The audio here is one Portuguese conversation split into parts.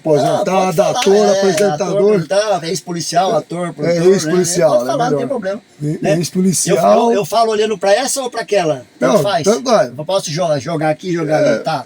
Aposentado, ator, apresentador. Ex-policial, ator, produtor. Ex-policial, né? Pode falar, não tem problema. Né? Ex-policial. Eu falo olhando pra essa ou pra aquela? Tanto Não, faz. tanto faz. Eu posso jogar aqui, jogar ali, tá?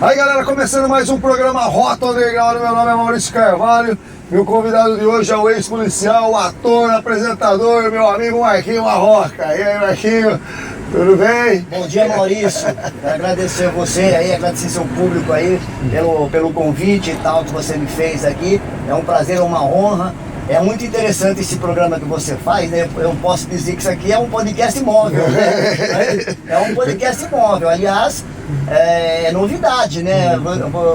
Aí galera, começando mais um programa Rota Underground, meu nome é Maurício Carvalho. Meu convidado de hoje é o ex-policial, ator, apresentador, meu amigo Marquinho Marroca. E aí Marquinho, tudo bem? Bom dia Maurício, agradecer você aí, agradecer seu público aí pelo convite e tal que você me fez aqui. É um prazer, é uma honra. É muito interessante esse programa que você faz, né? Eu posso dizer que isso aqui é um podcast móvel, né? É um podcast móvel, aliás, é novidade, né?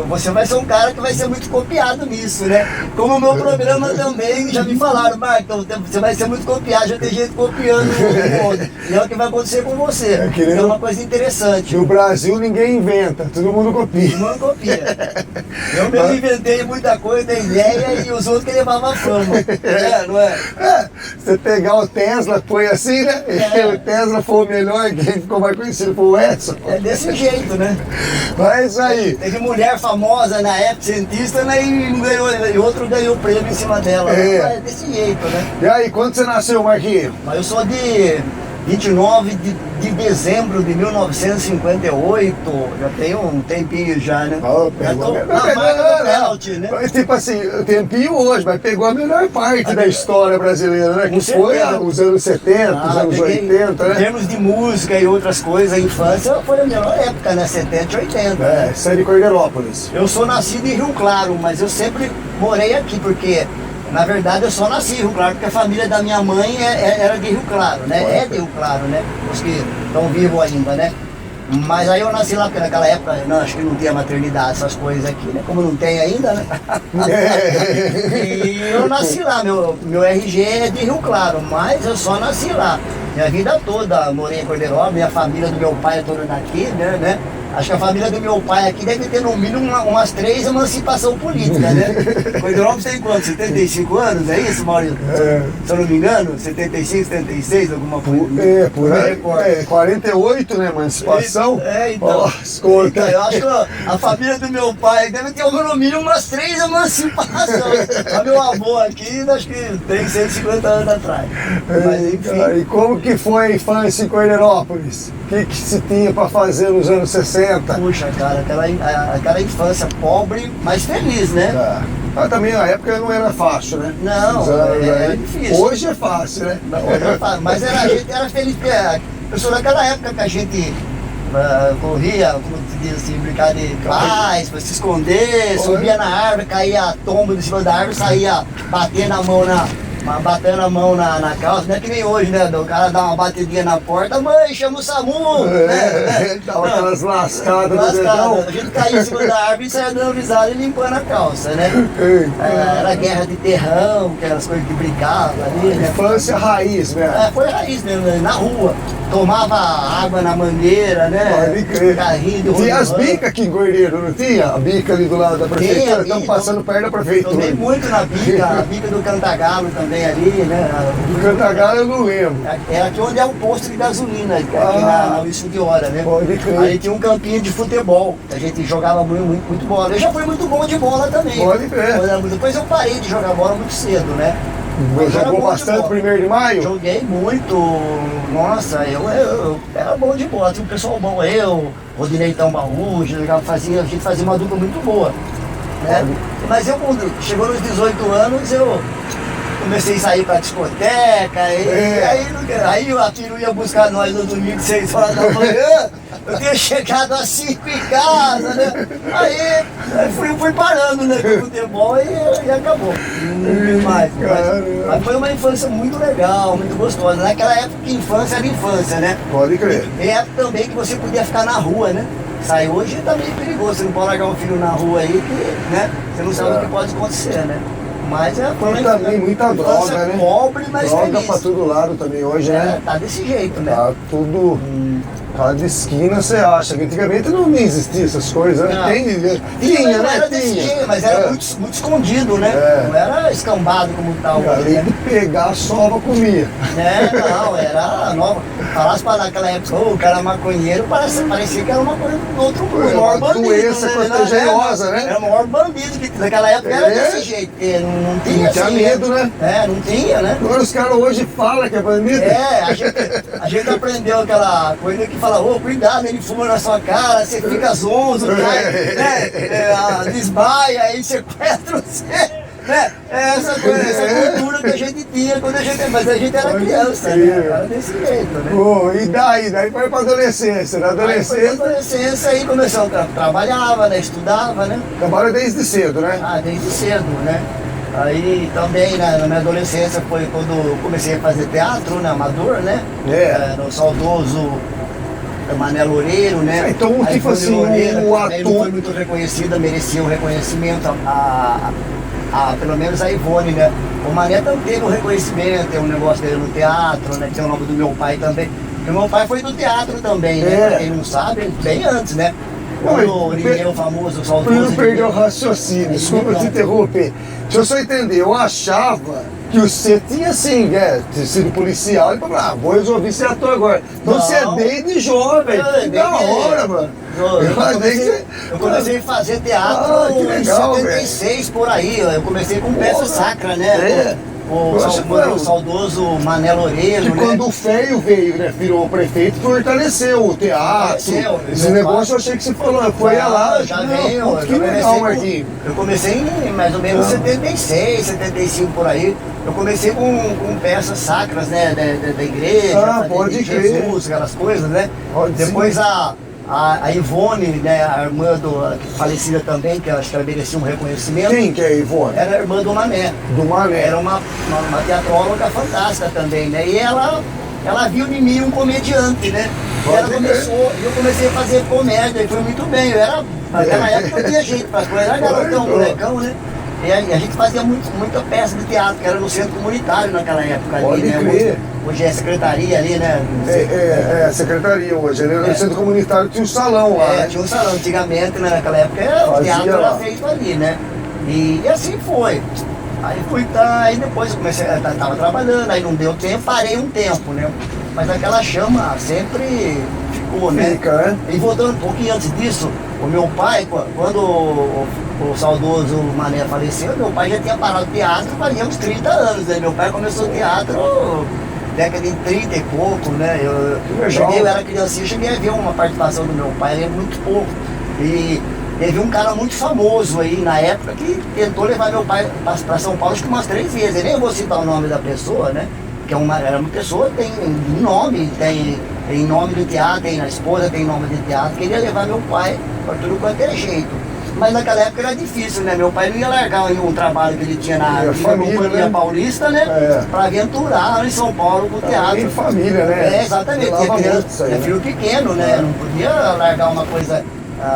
Você vai ser um cara que vai ser muito copiado nisso, né? Como o meu programa também, já me falaram, Marco, você vai ser muito copiado, já tem gente copiando o outro. E é o que vai acontecer com você. É uma coisa interessante. No Brasil ninguém inventa, todo mundo copia. Todo mundo copia. Eu mesmo inventei muita coisa, ideia, e os outros que levavam a fama. Não é? Você pegar o Tesla, põe assim, né? O Tesla foi o melhor, quem ficou mais conhecido foi o Edson. É desse jeito, né? Mas é isso aí. Teve mulher famosa na época, cientista, né? E outro ganhou o prêmio em cima dela. É desse jeito, né? E aí, quando você nasceu, Marquinhos? Mas eu sou de 29 de dezembro de 1958, já tem um tempinho já, né? Já tô na marca do pênalti, né? Tipo assim, tempinho hoje, mas pegou a melhor parte da história brasileira, né? Que foi os anos 70, os anos 80, né? Em termos de música e outras coisas, a infância foi a melhor época, né? 70 e 80. É, você é de Cordeirópolis. Eu sou nascido em Rio Claro, mas eu sempre morei aqui, porque na verdade eu só nasci em Rio Claro, porque a família da minha mãe era de Rio Claro, né? É de Rio Claro, né? Os que estão vivos ainda, né? Mas aí eu nasci lá, porque naquela época, não, acho que não tinha maternidade, essas coisas aqui, né? Como não tem ainda, né? E eu nasci lá, meu RG é de Rio Claro, mas eu só nasci lá. Minha vida toda morei em Cordeirópolis, minha família do meu pai é toda daqui, né? Acho que a família do meu pai aqui deve ter no mínimo umas 3 emancipação política, né? Cordeirópolis tem quanto? 75 anos, é isso, Maurício? Se eu não me engano, 75, 76, alguma coisa. Por aí. 48, né? Emancipação. Então. Então, eu acho que a família do meu pai deve ter no mínimo umas 3 emancipações. O meu avô aqui, acho que tem 150 anos atrás. Mas enfim. E como que foi a infância em Cordeirópolis? O que se tinha para fazer nos anos 60? Puxa, cara, aquela infância pobre, mas feliz, né? Mas também na época não era fácil, né? Não, era difícil. Hoje é fácil, né? Hoje é fácil, mas a gente era feliz, porque eu sou daquela época que a gente corria, como se diz assim, brincar de paz, pra se esconder, subia na árvore, caía a tomba de cima da árvore, saía batendo a mão na calça, não é que nem hoje, né? O cara dá uma batidinha na porta, mãe, chama o SAMU! Né? Dava aquelas lascadas no dedão. A gente caía em cima da árvore e saia dando risada e limpando a calça, né? Era guerra de terrão, aquelas coisas que brincavam ali, né? Infância raiz, né? Foi raiz mesmo, né? Na rua. Tomava água na mangueira, né? Pode crer. Carrinho de Tinha as bicas aqui em Gordeiro, não tinha? A bica ali do lado da prefeitura, estamos passando perto da prefeitura. Tomei muito na bica, a bica do Cantagalo também ali, né? Do Cantagalo eu não lembro. É aqui onde é o posto de gasolina, aqui na Wilson de Hora, né? Pode crer. Aí tinha um campinho de futebol, a gente jogava muito bola. Eu já fui muito bom de bola também. Pode crer. Depois eu parei de jogar bola muito cedo, né? Jogou bastante 1º de maio? Joguei muito, nossa, eu era bom de bola, tinha um pessoal bom, Rodinei Tambaú, a gente fazia uma dupla muito boa, né? Mas quando chegou nos 18 anos, eu comecei a sair pra discoteca, aí a Piru ia buscar nós no domingo, 6 horas da manhã, eu tinha chegado às 5 em casa, né? Aí fui parando, né, com o futebol e acabou. Não fiz mais. Mas foi uma infância muito legal, muito gostosa. Naquela época que infância era infância, né? Pode crer. E época também que você podia ficar na rua, né? Sai hoje tá meio perigoso, você não pode largar um filho na rua aí, que, né? Você não sabe o que pode acontecer, né? Mas foi E também muita droga, né? Pobre, mas droga feliz. pra todo lado também hoje, né? Tá desse jeito, né? Tá tudo. Cada esquina você acha. Que antigamente não existia essas coisas, né? Não. Tinha, não né? era desse jeito, mas era muito, muito escondido, né? Não era escambado como tal. E além Né? de pegar a sova, comia. Não, era nova. Falasse para naquela época, o cara maconheiro, parecia que era uma coisa do outro mundo. Era uma doença contagiosa, né? Era o maior bandido que naquela época era desse jeito. Porque não tinha Não tinha assim, medo, né? Não tinha, né? Agora os caras hoje falam que é bandido. A gente aprendeu aquela coisa que fala, cuidado, ele fuma na sua cara, você fica zonzo, desmaia, aí sequestra você. Né? Essa cultura que a gente tinha quando mas a gente era criança, né? Era desse jeito, né? E daí foi pra adolescência. Na adolescência aí começou a trabalhava, né? Estudava, né? Trabalha desde cedo, né? Desde cedo, né? Aí também na minha adolescência foi quando eu comecei a fazer teatro, né? Amador, né? No saudoso Mané Loureiro, né? Então, aí tipo assim, Loureiro, o ator... não foi muito reconhecida, merecia um reconhecimento, pelo menos a Ivone, né? O Mané também teve um reconhecimento, tem um negócio dele no teatro, né? Tem o nome do meu pai também. E meu pai foi do teatro também, né? Pra quem não sabe, bem antes, né? Quando o Irineu famoso, o saudoso... Eu perdi o raciocínio, desculpa te interromper. Deixa eu só entender, eu achava que você tinha assim, sido policial, e falava, vou resolver ser ator agora. Então você é desde jovem, que da hora, mano. Eu comecei a fazer teatro em 76 por aí, eu comecei com peça sacra, né? O saudoso Mané Loureiro, que quando o Feio veio, né, virou prefeito, fortaleceu o teatro. Esse negócio eu achei que você falou, foi lá. Já veio. Que legal, Marquinhos. Eu comecei em mais ou menos 76, 75 por aí. Eu comecei com peças sacras, né, da igreja, pode de Jesus, aquelas coisas, né? Depois sim. A Ivone, né, a irmã falecida também, que acho que ela merecia um reconhecimento. Quem que é a Ivone? Era a irmã do Mané. Do Mané. Era uma teatróloga fantástica também, né? E ela viu em mim um comediante, né? E eu comecei a fazer comédia e foi muito bem. Naquela época eu tinha jeito para coisas, era garotão, molecão, né? E a gente fazia muita peça de teatro, que era no centro comunitário naquela época ali, né? Hoje é secretaria ali, né? Secretaria hoje. No centro comunitário tinha um salão lá. Tinha um salão. Antigamente, né, naquela época, o teatro era feito ali, né? E assim foi. Aí depois eu comecei, tava trabalhando, aí não deu tempo, parei um tempo, né? Mas aquela chama sempre ficou, né? Fica, né? E voltando um pouquinho antes disso, o meu pai, quando o saudoso Mané faleceu, meu pai já tinha parado o teatro fazia uns 30 anos, né? Meu pai começou o teatro década de 30 e pouco, né? Eu era criancinha, cheguei a ver uma participação do meu pai, lembro muito pouco. E teve um cara muito famoso aí na época que tentou levar meu pai para São Paulo acho que umas 3 vezes. Eu nem vou citar o nome da pessoa, né? Que era uma pessoa que tem nome, tem nome de teatro, tem a esposa tem nome de teatro. Queria levar meu pai para tudo quanto é jeito. Mas naquela época era difícil, né? Meu pai não ia largar um trabalho que ele tinha na Companhia Paulista, né? Para aventurar em São Paulo com o teatro. Em família, né? Exatamente. É filho pequeno, né? Não podia largar uma coisa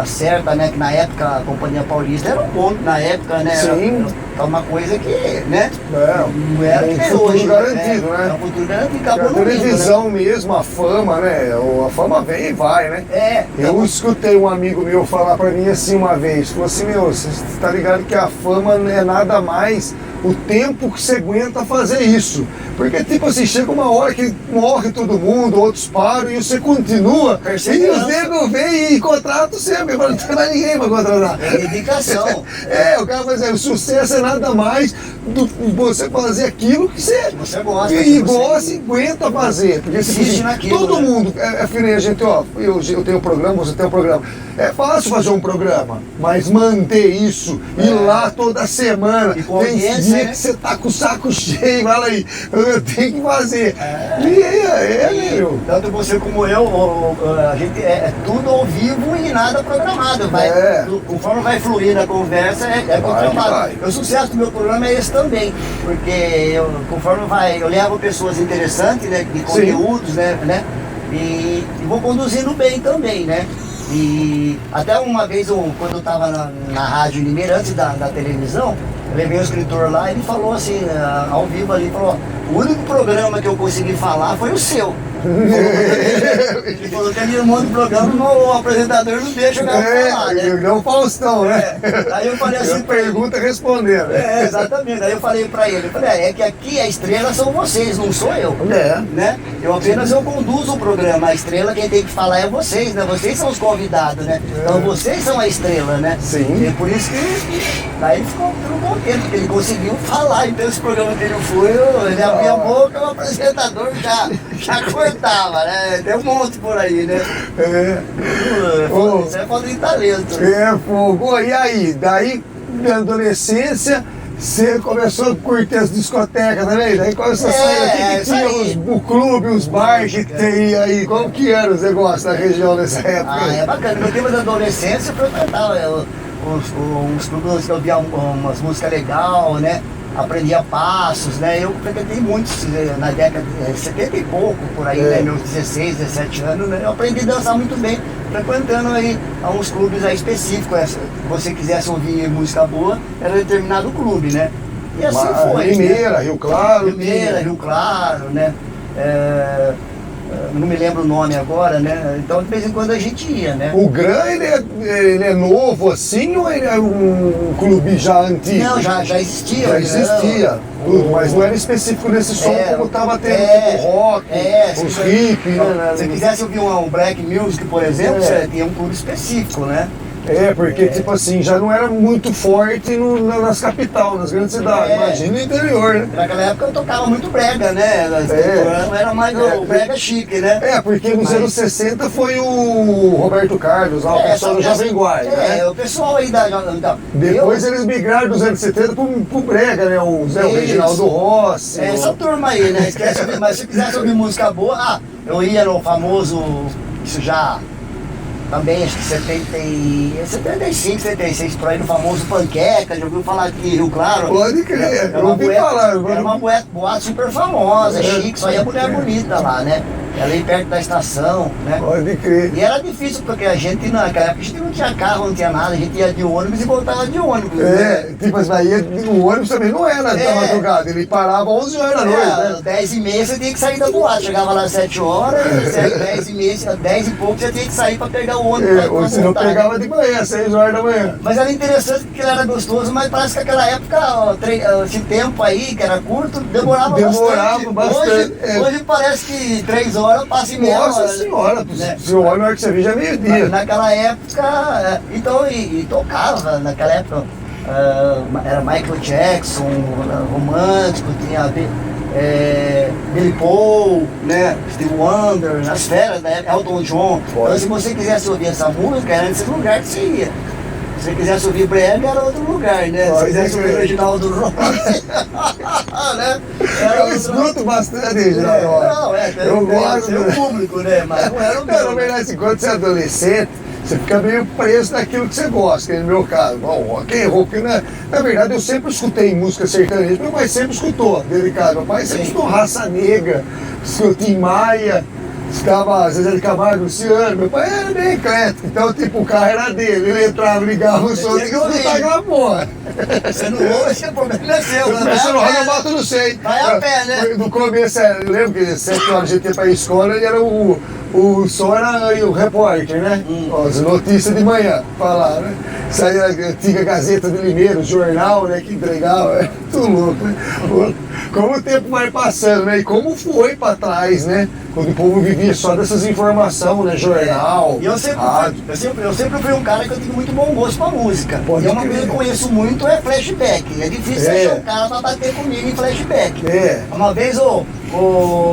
certa, né? Que na época a Companhia Paulista era um ponto, na época, né? Sim. Era uma coisa que, né? Não era que nem hoje, garantido, né? É um futuro garantido, acabou a televisão mesmo, a fama, né? A fama vem e vai, né? Eu escutei um amigo meu falar pra mim assim uma vez, falou assim, você tá ligado que a fama não é nada mais o tempo que você aguenta fazer isso. Porque, tipo assim, chega uma hora que morre todo mundo, outros param e você continua. E os negros vêm e contratam sempre. Não tem mais ninguém pra contratar. É dedicação. O cara vai dizer, o sucesso é nada mais do que você fazer aquilo que você gosta. E gosta e aguenta fazer. Porque insiste naquilo, todo né? mundo, a gente, ó, eu tenho um programa, você tem um programa. É fácil fazer um programa, mas manter isso, ir lá toda semana, E com tem audiência, dia né? que você tá com o saco cheio, fala aí, eu tenho que fazer. Meu. Tanto você como eu, a gente é tudo ao vivo e nada programado. Conforme vai fluir a conversa, é programado. O sucesso do meu programa é esse também, porque conforme eu levo pessoas interessantes, né, de conteúdos, né, e vou conduzindo bem também, né. E até uma vez, quando eu estava na rádio em Limeira, antes da televisão, eu levei um escritor lá e ele falou assim, ao vivo ali, falou, o único programa que eu consegui falar foi o seu. Ele falou que ali no mundo do programa o apresentador não deixa o cara falar, né? Não o Faustão, né? Aí eu falei assim, pergunta respondendo. Exatamente. Aí eu falei pra ele, é que aqui a estrela são vocês, não sou eu. Né? Eu conduzo o programa, a estrela quem tem que falar é vocês, né? Vocês são os convidados, né? Então vocês são a estrela, né? Sim. E por isso que aí ele ficou contente, porque ele conseguiu falar. Então esse programa que ele foi, ele abria a boca, o apresentador já cortava, né? Tem um monte por aí, né? Isso é falta de talento. Fogo. E aí? Daí, na adolescência, você começou a curtir as discotecas também? Daí começou a sair aqui, que tinha o clube, os bares que tem aí. Como que eram os negócios da região nessa época? É bacana. No tempo da adolescência, eu frequentava uns clubes que eu ouvia umas músicas legais, né? Aprendia passos, né? Eu frequentei muitos na década de 70 e pouco, por aí, né? Meus 16, 17 anos, né? Eu aprendi a dançar muito bem, frequentando aí uns clubes aí específicos. Se você quisesse ouvir música boa, era determinado clube, né? E assim foi. Limeira, né? Rio Claro. Limeira, Rio Claro, né? Não me lembro o nome agora, né? Então de vez em quando a gente ia, né? O Gran, ele é novo assim ou ele é um clube já antigo? Não, já existia. Já existia, tudo, mas não era específico nesse som como estava tendo tipo rock, os hip, né? Se quisesse ouvir um black music, por exemplo, você tinha um clube específico, né? Porque tipo assim, já não era muito forte nas capitais, nas grandes cidades, imagina no interior, né? Naquela época eu tocava muito brega, né? Era mais o brega chique, né? Porque nos anos 60 foi o Roberto Carlos, o pessoal do Jovem Guarda, né? O pessoal aí da... Depois eles migraram dos anos 70 pro brega, né? O Reginaldo Rossi. Essa turma aí, né? Mas se quisesse ouvir música boa, eu ia no famoso, isso já... Também, acho que 75, 76, por aí no famoso Panqueca, já ouviu falar aqui em Rio Claro? Pode crer, eu ouvi falar. Era uma boate super famosa, chique, só ia mulher bonita lá, né? Ali perto da estação, né? Pode crer. E era difícil, porque a gente, naquela época, a gente não tinha carro, não tinha nada, a gente ia de ônibus e voltava de ônibus. Né? Tipo, mas daí o ônibus também não era da madrugada, ele parava 11 horas da noite, né? 10h30 você tinha que sair da boate, chegava lá às 7 horas, 10h30, 10 e pouco você tinha que sair pra pegar o ônibus. Ou se não pegava de manhã, 6 horas da manhã. Mas era interessante porque ele era gostoso, mas parece que aquela época, esse tempo aí, que era curto, demorava bastante. Hoje parece que 3 horas passa em meia hora. Nossa senhora, se o olho que você viu já é meio-dia. Naquela época, então, e tocava, naquela época, era Michael Jackson, romântico, tinha Billy Paul, né, Steve Wonder, as feras da época, Elton John. Então se você quisesse ouvir essa música, era nesse lugar que você ia. Se você quisesse ouvir brega, era outro lugar, né? Se você quisesse ouvir o Reginaldo Rossi, né? Eu escuto bastante Reginaldo Rossi. Eu gosto do público, né? Mas não era o meu. Na verdade, quando você é adolescente, você fica meio preso naquilo que você gosta, que no meu caso, rock and roll, porque na verdade eu sempre escutei música sertaneja, meu pai sempre escutou, delicado, meu pai sempre escutou Raça Negra, escutou Tim Maia, escutava Zezé de Camargo, Luciano, meu pai era bem eclético, então tipo, o carro era dele, ele entrava, ligava o som, tinha que escutar aquela porra. Você não ouve, esse problema é seu, né? Você não eu boto no sei. Vai a pé, né? No começo, eu lembro que 7 horas a gente ia pra escola e era o som era o repórter, né? As notícias de manhã, falar, né? Saía a antiga Gazeta de Limeira, o jornal, né? Que entregava, tudo louco, né? Como o tempo vai passando, né? E como foi pra trás, né? quando o povo vivia só dessas informações, né? Jornal, E eu sempre, rádio. eu sempre fui um cara que eu tenho muito bom gosto pra música. Pode e uma crer. coisa que eu conheço muito é flashback. É difícil achar um cara pra bater comigo em flashback. É. Uma vez o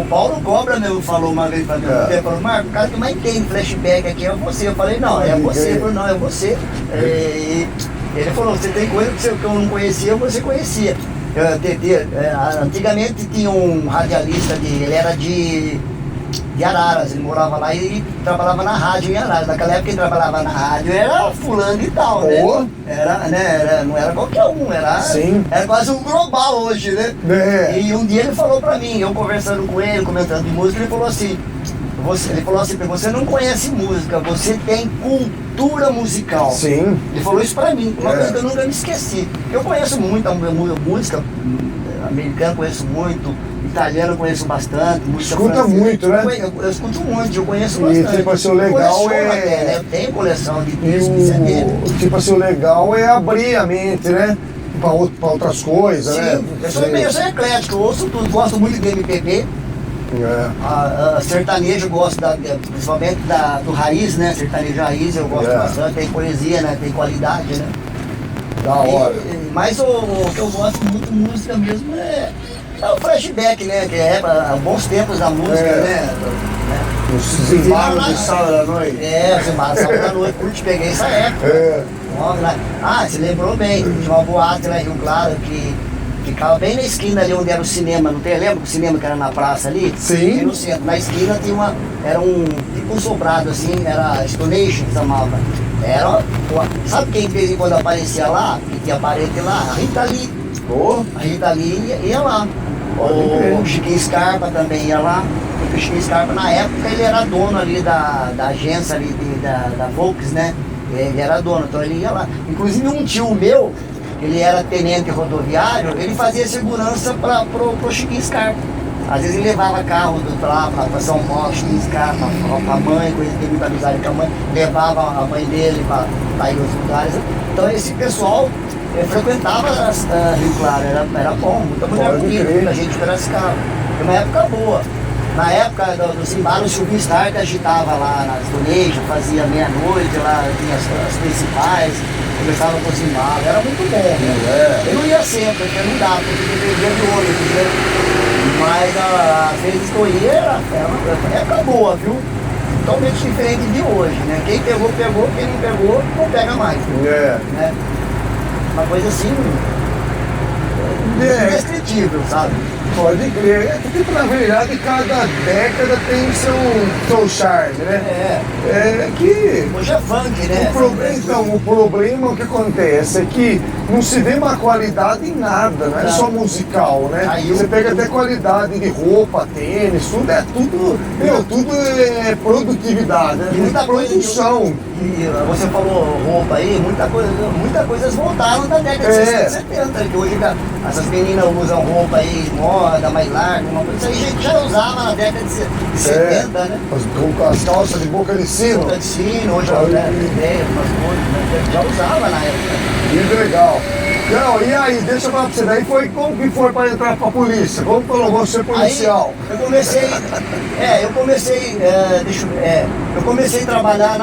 Paulo Cobra mesmo falou uma vez pra mim, ele falou, Marco, o cara que mais tem flashback aqui é você. Eu falei, não, é você. Ele falou, não, é você. Ele falou, você tem coisa que eu não conhecia, você conhecia. Antigamente tinha um radialista, ele era de Araras, ele morava lá e trabalhava na rádio em Araras. Naquela época ele trabalhava na rádio, era fulano e tal, né? Não era qualquer um, era quase um global hoje, né? É. E um dia ele falou pra mim, eu conversando com ele, comentando de música, ele falou assim, você não conhece música, você tem cultura musical. Sim. Ele falou isso pra mim, uma coisa que eu nunca me esqueci. Eu conheço muita música, americana conheço muito, italiano conheço bastante, música Escuta francesa. muito, né? Eu escuto muito, eu conheço E bastante. tipo assim, o legal Coleciono é... até, né? Eu tenho coleção de E discos de CD. tipo assim, o legal é abrir a mente, né? Pra outras coisas, né? Sim, eu sou eclético, eu ouço tudo, gosto muito de MPB. Sertanejo, gosto principalmente do raiz, né? Sertanejo raiz eu gosto bastante, tem poesia, né? Tem qualidade, né? Da hora. Mas o que eu gosto muito de música mesmo é o flashback, né? Que é bons tempos da música, né? Os embalos de sábado à noite. Os embalos de sábado à noite, curte, peguei essa época. Você lembrou bem, tinha uma boate lá em Rio Claro que ficava bem na esquina ali onde era o cinema, não tem? Lembra o cinema que era na praça ali? Sim. E no centro, na esquina tinha era tipo um sobrado assim, era Stonation que chamava. Sabe quem de vez em quando aparecia lá? Que tinha parede lá? A Rita Lee. A Rita Lee ia lá. O Chiquinho Scarpa também ia lá. Porque o Chiquinho Scarpa na época ele era dono ali da agência ali da Volks, né? Ele era dono, então ele ia lá. Inclusive um tio meu, ele era tenente rodoviário, ele fazia segurança pro Chiquinho Scarpa. Às vezes ele levava carro pra São Paulo, Chiquinho Scarpa, pra mãe, coisa que tem muita amizade com a mãe, levava a mãe dele pra ir aos lugares. Então esse pessoal frequentava Rio Claro, era bom, muita mulher bonita, muita gente de Piracicaba. Foi uma época boa. Na época dos embalos, o Silvio Stark agitava lá nas Donation, fazia meia-noite lá, tinha as principais, começava com os embalos, era muito bom, né? Eu não ia sempre, porque não dava, porque dependia do ônibus, né? Mas às vezes que eu ia, era uma época boa, viu? Totalmente diferente de hoje, né? Quem pegou, pegou, quem não pegou, não pega mais. Né? Uma coisa assim, indescritível, sabe? Pode crer. É porque, na verdade, cada década tem seu charme, né? É que... Hoje é funk, né? Então, o problema, o que acontece é que não se vê uma qualidade em nada, não é só musical, né? Você pega até qualidade de roupa, tênis, tudo é tudo é produtividade, né? Muita produção. E você falou roupa aí, muitas coisas voltaram da década de 60 e 70, que hoje essas meninas usam roupa aí, moda, mais larga, uma coisa, isso aí a gente já usava na década de 70, né? As calças de boca de sino. Boca de sino, hoje umas coisas, né? Já usava na época. Muito legal. Não, e aí, deixa eu falar pra você, daí como que foi pra entrar pra polícia? Como falou, vou ser policial? Aí, eu comecei a trabalhar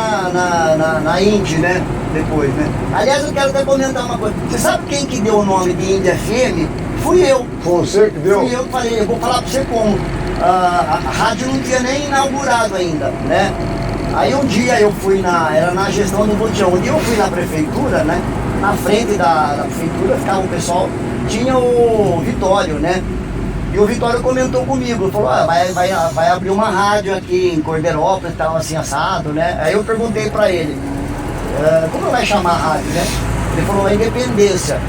na Indy, né? Depois, né? Aliás, eu quero até comentar uma coisa. Você sabe quem que deu o nome de Indy FM? Fui eu. Foi você que deu? Fui eu que falei, eu vou falar pra você como. A rádio não tinha nem inaugurado ainda, né? Aí um dia eu fui era na gestão do Botião, um dia eu fui na prefeitura, né? Na frente da prefeitura ficava o pessoal, tinha o Vitório, né? E o Vitório comentou comigo, falou, vai abrir uma rádio aqui em Cordeirópolis e tal, assim, assado, né? Aí eu perguntei pra ele, como vai chamar a rádio, né? Ele falou, Independência.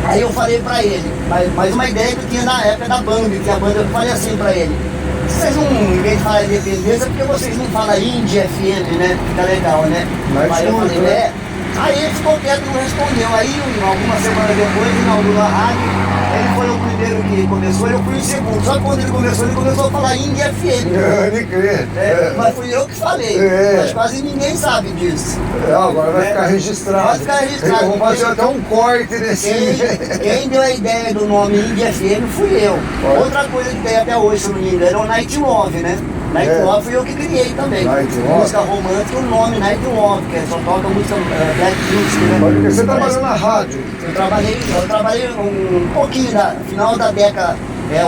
Aí eu falei pra ele, mas uma ideia que eu tinha na época da Band, que a banda, eu falei assim pra ele, vocês não, em vez de falar Independência, porque vocês não falam Indy FM, né? Fica legal, né? Aí eu falei, Aí ele ficou quieto e não respondeu. Aí, algumas semanas depois, inaugurou a rádio. Ele foi o primeiro que começou, eu fui o segundo. Só que quando ele começou a falar Indy FM. Pode crer. Mas fui eu que falei. Mas quase ninguém sabe disso. Agora vai ficar registrado. Vai ficar registrado. Vamos fazer até um corte desse. Quem deu a ideia do nome Indy FM fui eu. Outra coisa que tem até hoje, se não me engano, é o Night Love, né? Night Love fui eu que criei também. Night Love. Música romântica, o nome Night Love, que só toca música Black Music, né? Porque você trabalhou na rádio. Eu trabalhei um pouquinho, final da década,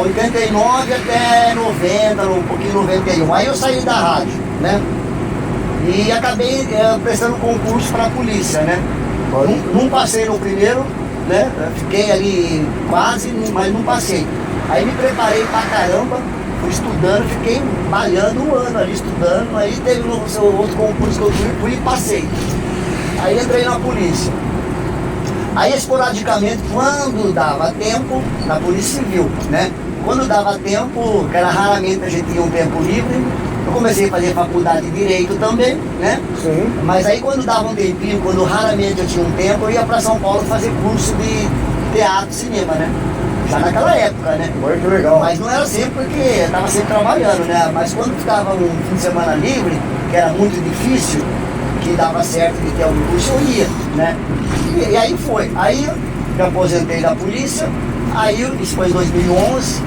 89 até 90, um pouquinho 91. Aí eu saí da rádio, né? E acabei prestando concurso para a polícia, né? Não passei no primeiro, né? Fiquei ali quase, mas não passei. Aí me preparei pra caramba, fui estudando, fiquei malhando um ano ali estudando. Aí teve o seu outro concurso que eu fui e passei. Aí entrei na polícia. Aí esporadicamente, quando dava tempo, na Polícia Civil, né? Quando dava tempo, que era raramente a gente tinha um tempo livre, eu comecei a fazer faculdade de Direito também, né? Sim. Mas aí quando dava um tempinho, quando raramente eu tinha um tempo, eu ia para São Paulo fazer curso de teatro e cinema, né? Já naquela época, né? Olha que legal. Mas não era sempre porque eu estava sempre trabalhando, né? Mas quando ficava um fim de semana livre, que era muito difícil, que dava certo de ter algum curso, eu ia, né? E aí foi. Aí eu me aposentei da polícia, aí isso foi em 2011,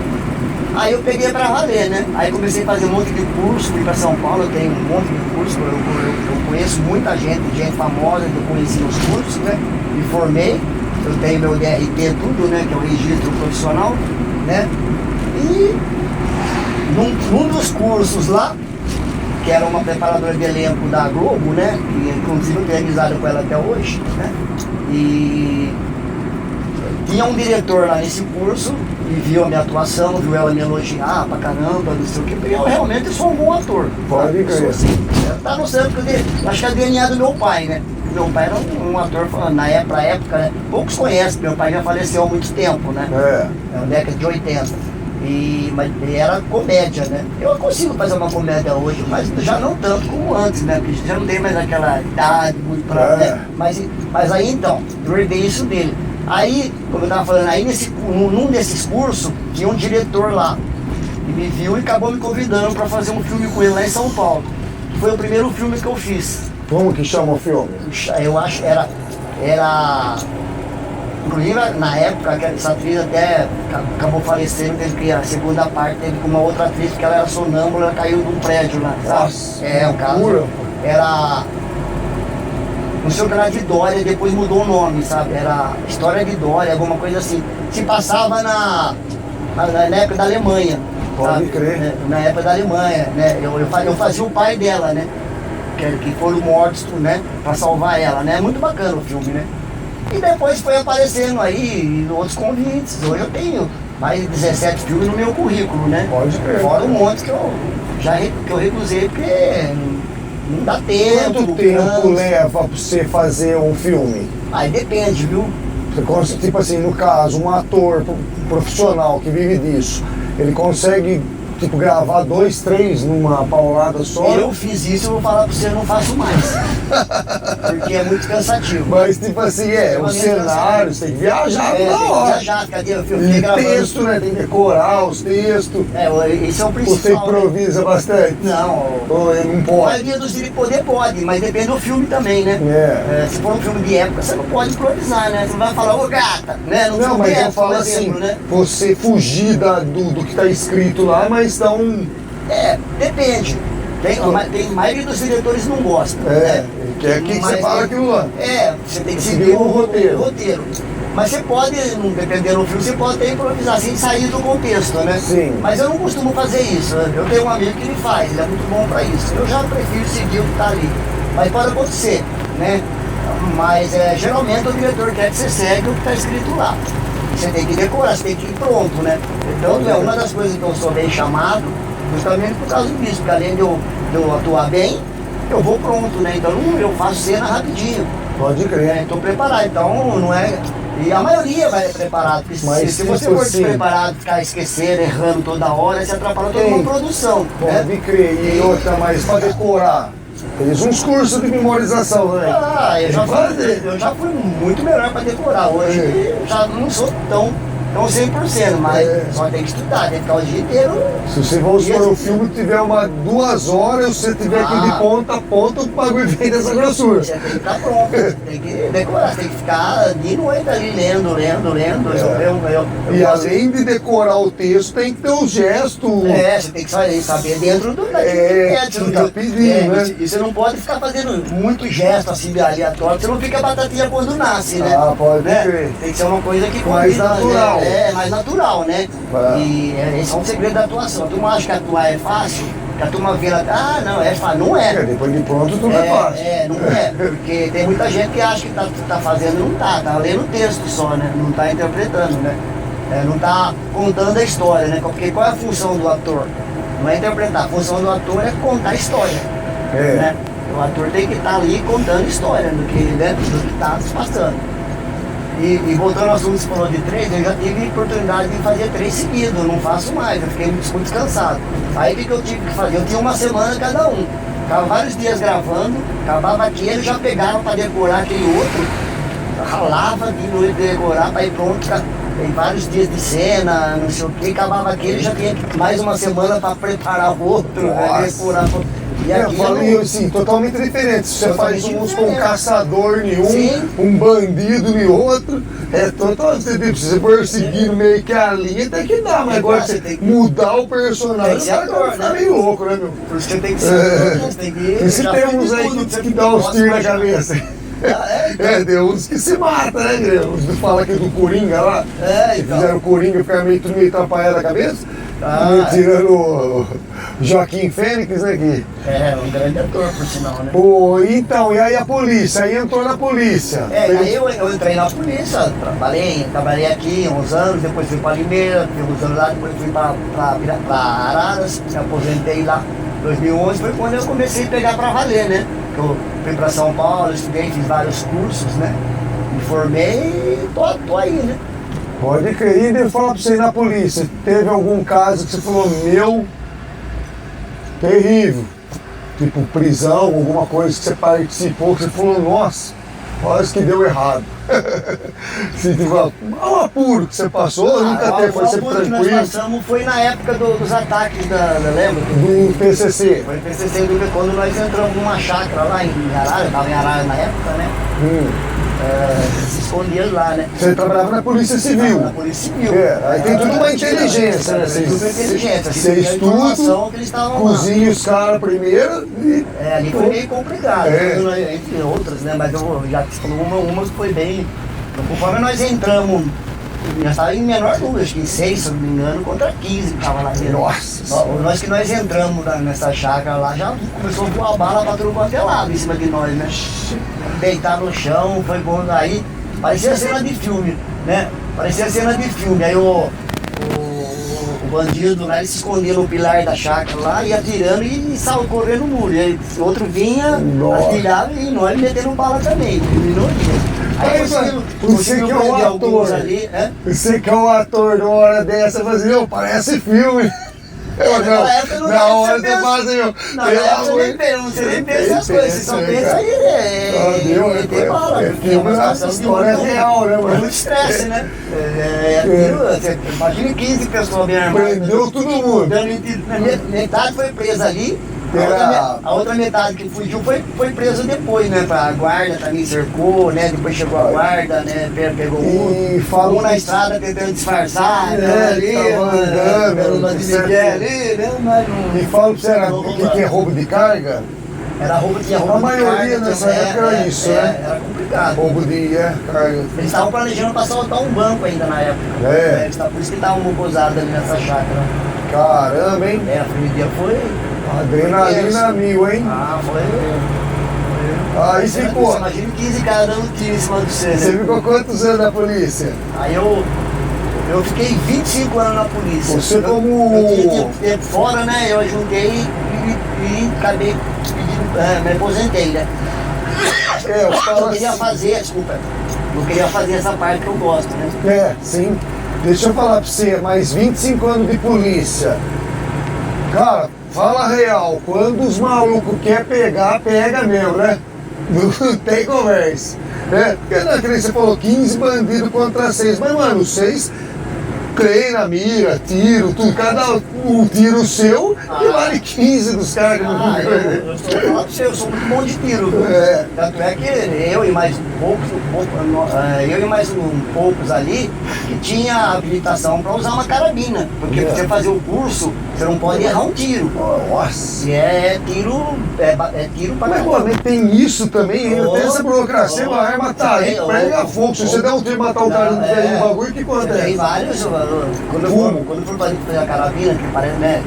aí eu peguei pra valer, né? Aí comecei a fazer um monte de curso, fui pra São Paulo, eu tenho um monte de curso, eu conheço muita gente famosa que eu conheci nos cursos, né? Me formei, eu tenho meu DRT tudo, né? Que é o registro profissional, né? E num dos cursos lá, que era uma preparadora de elenco da Globo, né? Que inclusive eu tenho amizade com ela até hoje, né? E tinha um diretor lá nesse curso e viu a minha atuação, viu ela me elogiar pra caramba, não sei o que, porque eu realmente sou um bom ator. Pode crer. Assim, tá no centro, porque acho que é DNA do meu pai, né? Meu pai era um ator, na época, né? Poucos conhecem, meu pai já faleceu há muito tempo, né? É uma década de 80. Mas era comédia, né? Eu consigo fazer uma comédia hoje, mas já não tanto como antes, né? Porque já não tem mais aquela idade muito pra... Né? Mas aí então, eu herdei isso dele. Aí, como eu tava falando, aí num desses cursos, tinha um diretor lá, que me viu e acabou me convidando para fazer um filme com ele lá em São Paulo. Que foi o primeiro filme que eu fiz. Como que chama o filme? Eu acho era inclusive na época, essa atriz até acabou falecendo, teve que a segunda parte teve com uma outra atriz, porque ela era sonâmbula, ela caiu de um prédio lá, sabe? Nossa, o caso era... Não sei o que era de Dória, depois mudou o nome, sabe? Era História de Dória, alguma coisa assim. Se passava na época da Alemanha. Pode crer. Na época da Alemanha, né? Eu fazia o pai dela, né? Que foram mortos, né? Pra salvar ela, né? Muito bacana o filme, né? E depois foi aparecendo aí outros convites. Hoje eu tenho mais de 17 filmes no meu currículo, né? Pode crer. Fora um monte que eu recusei porque não dá tempo. Quanto tempo leva pra você fazer um filme? Aí depende, viu? Tipo assim, no caso, um ator profissional que vive disso, ele consegue tipo gravar 2, 3 numa paulada só? Eu fiz isso, eu vou falar pra você, eu não faço mais. Porque é muito cansativo. Mas tipo assim, o cenário, você tem que viajar tem na que hora. viajar, cadê? Eu fiquei E gravando. texto, né? Tem que decorar os textos. Esse é o principal. Você improvisa bastante? Não. Ou não A pode? maioria dos de poder pode, mas depende do filme também, né? Se for um filme de época, você não pode improvisar, né? Você não vai falar, ô gata, né? Não, mas eu falo assim, você fugir do que tá escrito lá, mas dá um... Depende. Tem maioria dos diretores não gostam. Ele quer que você fale aquilo lá. Você tem que seguir o roteiro. Mas você pode, dependendo do filme, você pode até improvisar sem sair do contexto, né? Sim. Mas eu não costumo fazer isso. Eu tenho um amigo que ele faz, ele é muito bom pra isso. Eu já prefiro seguir o que tá ali. Mas pode acontecer, né? Mas geralmente o diretor quer que você segue o que tá escrito lá. Você tem que decorar, você tem que ir pronto, né? Então é uma das coisas que eu sou bem chamado, justamente por causa disso, porque além de eu atuar bem, eu vou pronto, né? Então eu faço cena rapidinho. Pode crer. Estou preparado, então não é... E a maioria vai preparado, porque se você for despreparado, ficar esquecendo, errando toda hora, você atrapalha toda uma produção. Pode crer. E outra, mas para decorar, fez uns cursos de memorização, né? Eu já fui muito melhor para decorar. Hoje eu já não sou tão não 100%, mas só tem que estudar, tem que ficar o dia inteiro. Se você for supor, o filme tiver 2 horas, se você tiver que ir de ponta a ponta, o bagulho vem dessa grossura. Você tem que estar pronto, você tem que decorar, você tem que ficar de noite ali lendo. E além de decorar o texto, tem que ter o gesto. Você tem que saber dentro do que tá pedindo, né? E você não pode ficar fazendo muito gesto assim aleatório, você não fica batatinha quando nasce, né? Pode crer. Tem que ser uma coisa que mais natural. Mais natural, né? E esse é um segredo da atuação. A turma acha que atuar é fácil, que a turma vira, não, é fácil. Não é. Depois de pronto tudo é fácil. Não é. Porque tem muita gente que acha que tá fazendo, não tá lendo o texto só, né? Não tá interpretando, né? Não tá contando a história, né? Porque qual é a função do ator? Não é interpretar, a função do ator é contar a história. Né? O ator tem que estar ali contando a história do que está se passando. E voltando ao assunto que você falou de 3, eu já tive a oportunidade de fazer 3 seguidos, eu não faço mais, eu fiquei muito cansado. Aí o que eu tive que fazer? Eu tinha uma semana cada um. Ficava vários dias gravando, acabava aquele, já pegava para decorar aquele outro, ralava de noite de decorar para ir pronto. Tem vários dias de cena, não sei o que, acabava aquele, já tinha mais uma semana para preparar o outro, né, decorar. Eu falei assim, totalmente diferente. Se você faz um caçador em Sim. um bandido em outro, é totalmente diferente. Se você perseguindo meio que a linha, tem que dar, mas agora você tem que mudar o personagem, vai ficar meio louco, né, meu? Por isso que tem que ser você tem que ir. E se temos aí que dá os tiros na cabeça? Tem uns que se matam, né? Uns que falam que do Coringa lá, que fizeram o Coringa ficar meio atrapalhado a cabeça, tirando o Joaquim Fênix, né? Um grande ator, por sinal, né? Pô, então, e aí a polícia? Aí entrou na polícia. Aí eu entrei na polícia, trabalhei aqui uns anos, depois fui para Limeira, fiquei uns anos lá, depois fui para Araras, me aposentei lá. 2011 foi quando eu comecei a pegar para valer, né? Eu fui para São Paulo, estudei, fiz vários cursos, né? Me formei e tô aí, né? Pode crer. E falar pra você na polícia, teve algum caso que você falou, meu, terrível, tipo prisão, alguma coisa que você participou, que você falou, nossa, quase que deu errado. Se tipo, um apuro que você passou, nunca teve, foi sempre tranquilo. O que nós passamos foi na época dos ataques lembra? Do PCC. Foi o PCC, quando nós entramos numa chácara lá em Arara, eu estava em Arara na época, né? Se escondia lá, né? Você trabalhava na Polícia Civil. Na Polícia Civil. Aí tem tudo uma inteligência, né? Você estuda, cozinha os caras primeiro e... ali foi meio complicado, entre outras, né? Mas eu já te falou uma que foi bem... Conforme nós entramos, já estava em menor número, acho que em 6, se não me engano, contra 15 que estava lá dentro. Nossa! Nós entramos nessa chácara lá, já começou a voar bala para todo quanto é lado em cima de nós, né? Deitar no chão, foi bom aí. Parecia cena de filme, né? Parecia cena de filme. Aí o bandido lá, ele se escondia no pilar da chácara lá, ia atirando e saiu correndo no muro. E aí, o outro vinha, atirava e nós metendo bala também, diminuía. Aí você que é o ator, ali, você que é o ator numa hora dessa, fazia, parece filme. Na hora você faz assim, na época você nem pensa as coisas, você só pensa aí, tem bala. É filme, a história é real, né, mano? Muito estresse, né? Imagina 15 pessoas bem armadas. Prendeu todo mundo. Metade foi presa ali. A outra metade que fugiu foi presa depois, né? A guarda também cercou, né? Depois chegou a guarda, né? Pegou um na estrada tentando disfarçar, ali, e fala pra você, o que é roubo de carga? Era roubo, tinha roubo de carga. A maioria nessa época era isso, né? Era complicado. Roubo de carga. Eles estavam planejando para assaltar um banco ainda na época. Por isso que estavam mocosados ali nessa chácara. Caramba, hein? O primeiro dia foi... Adrenalina mil, hein? Foi. Aí ficou. Imagina 15 caras dando tiro em cima do você. Você ficou quantos anos na polícia? Aí eu fiquei 25 anos na polícia. Você como... Eu tinha tempo fora, né? Eu juntei e acabei pedindo, me aposentei, né? Eu queria fazer, desculpa. Eu queria fazer essa parte que eu gosto, né? Sim. Deixa eu falar pra você, mais 25 anos de polícia. Cara, fala real, quando os malucos querem pegar, pega mesmo, né? Não tem conversa. Porque não é que você falou 15 bandidos contra 6, mas mano, 6 treina, mira, tiro, tudo. Cada um tiro seu e vale 15 dos caras que não eu sou falar pra você, eu sou muito bom de tiro. Viu? Tanto é que eu e mais poucos ali que tinha habilitação para usar uma carabina. Porque pra você fazer o curso, você não pode errar um tiro. Nossa! E é tiro para Mas, pô, tem isso também, ainda tem essa burocracia, uma arma tá aí, pega fogo. Se você der um tiro e matar o cara no bagulho, o que acontece? Tem vários, quando eu for fazer a carabina, que parece, né,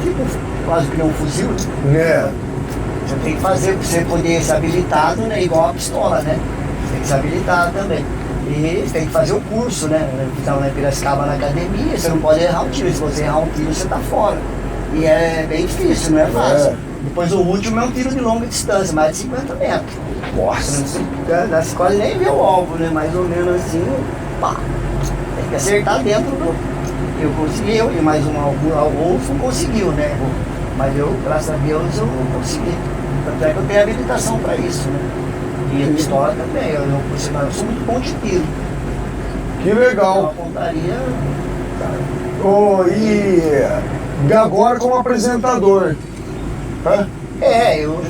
tipo quase que nem um fuzil, você tem que fazer para você poder ser habilitado, né, igual a pistola, né? Você tem que ser habilitado também. E você tem que fazer o curso, né? Então, na Piracicaba, na academia, você não pode errar um tiro. Se você errar um tiro, você tá fora. E é bem difícil, não é fácil. Depois o último é um tiro de longa distância, mais de 50 metros. Nossa! Na escola nem vê o alvo, né? Mais ou menos assim, pá. Tem que acertar dentro do... Eu consegui, eu e mais alguns não conseguiu, né? Mas eu, graças a Deus, eu consegui. Tanto é que eu tenho habilitação para isso, né? E a pistola também, eu sou muito bom de tiro. Que legal! Eu pontaria... E agora como apresentador? Hã? Eu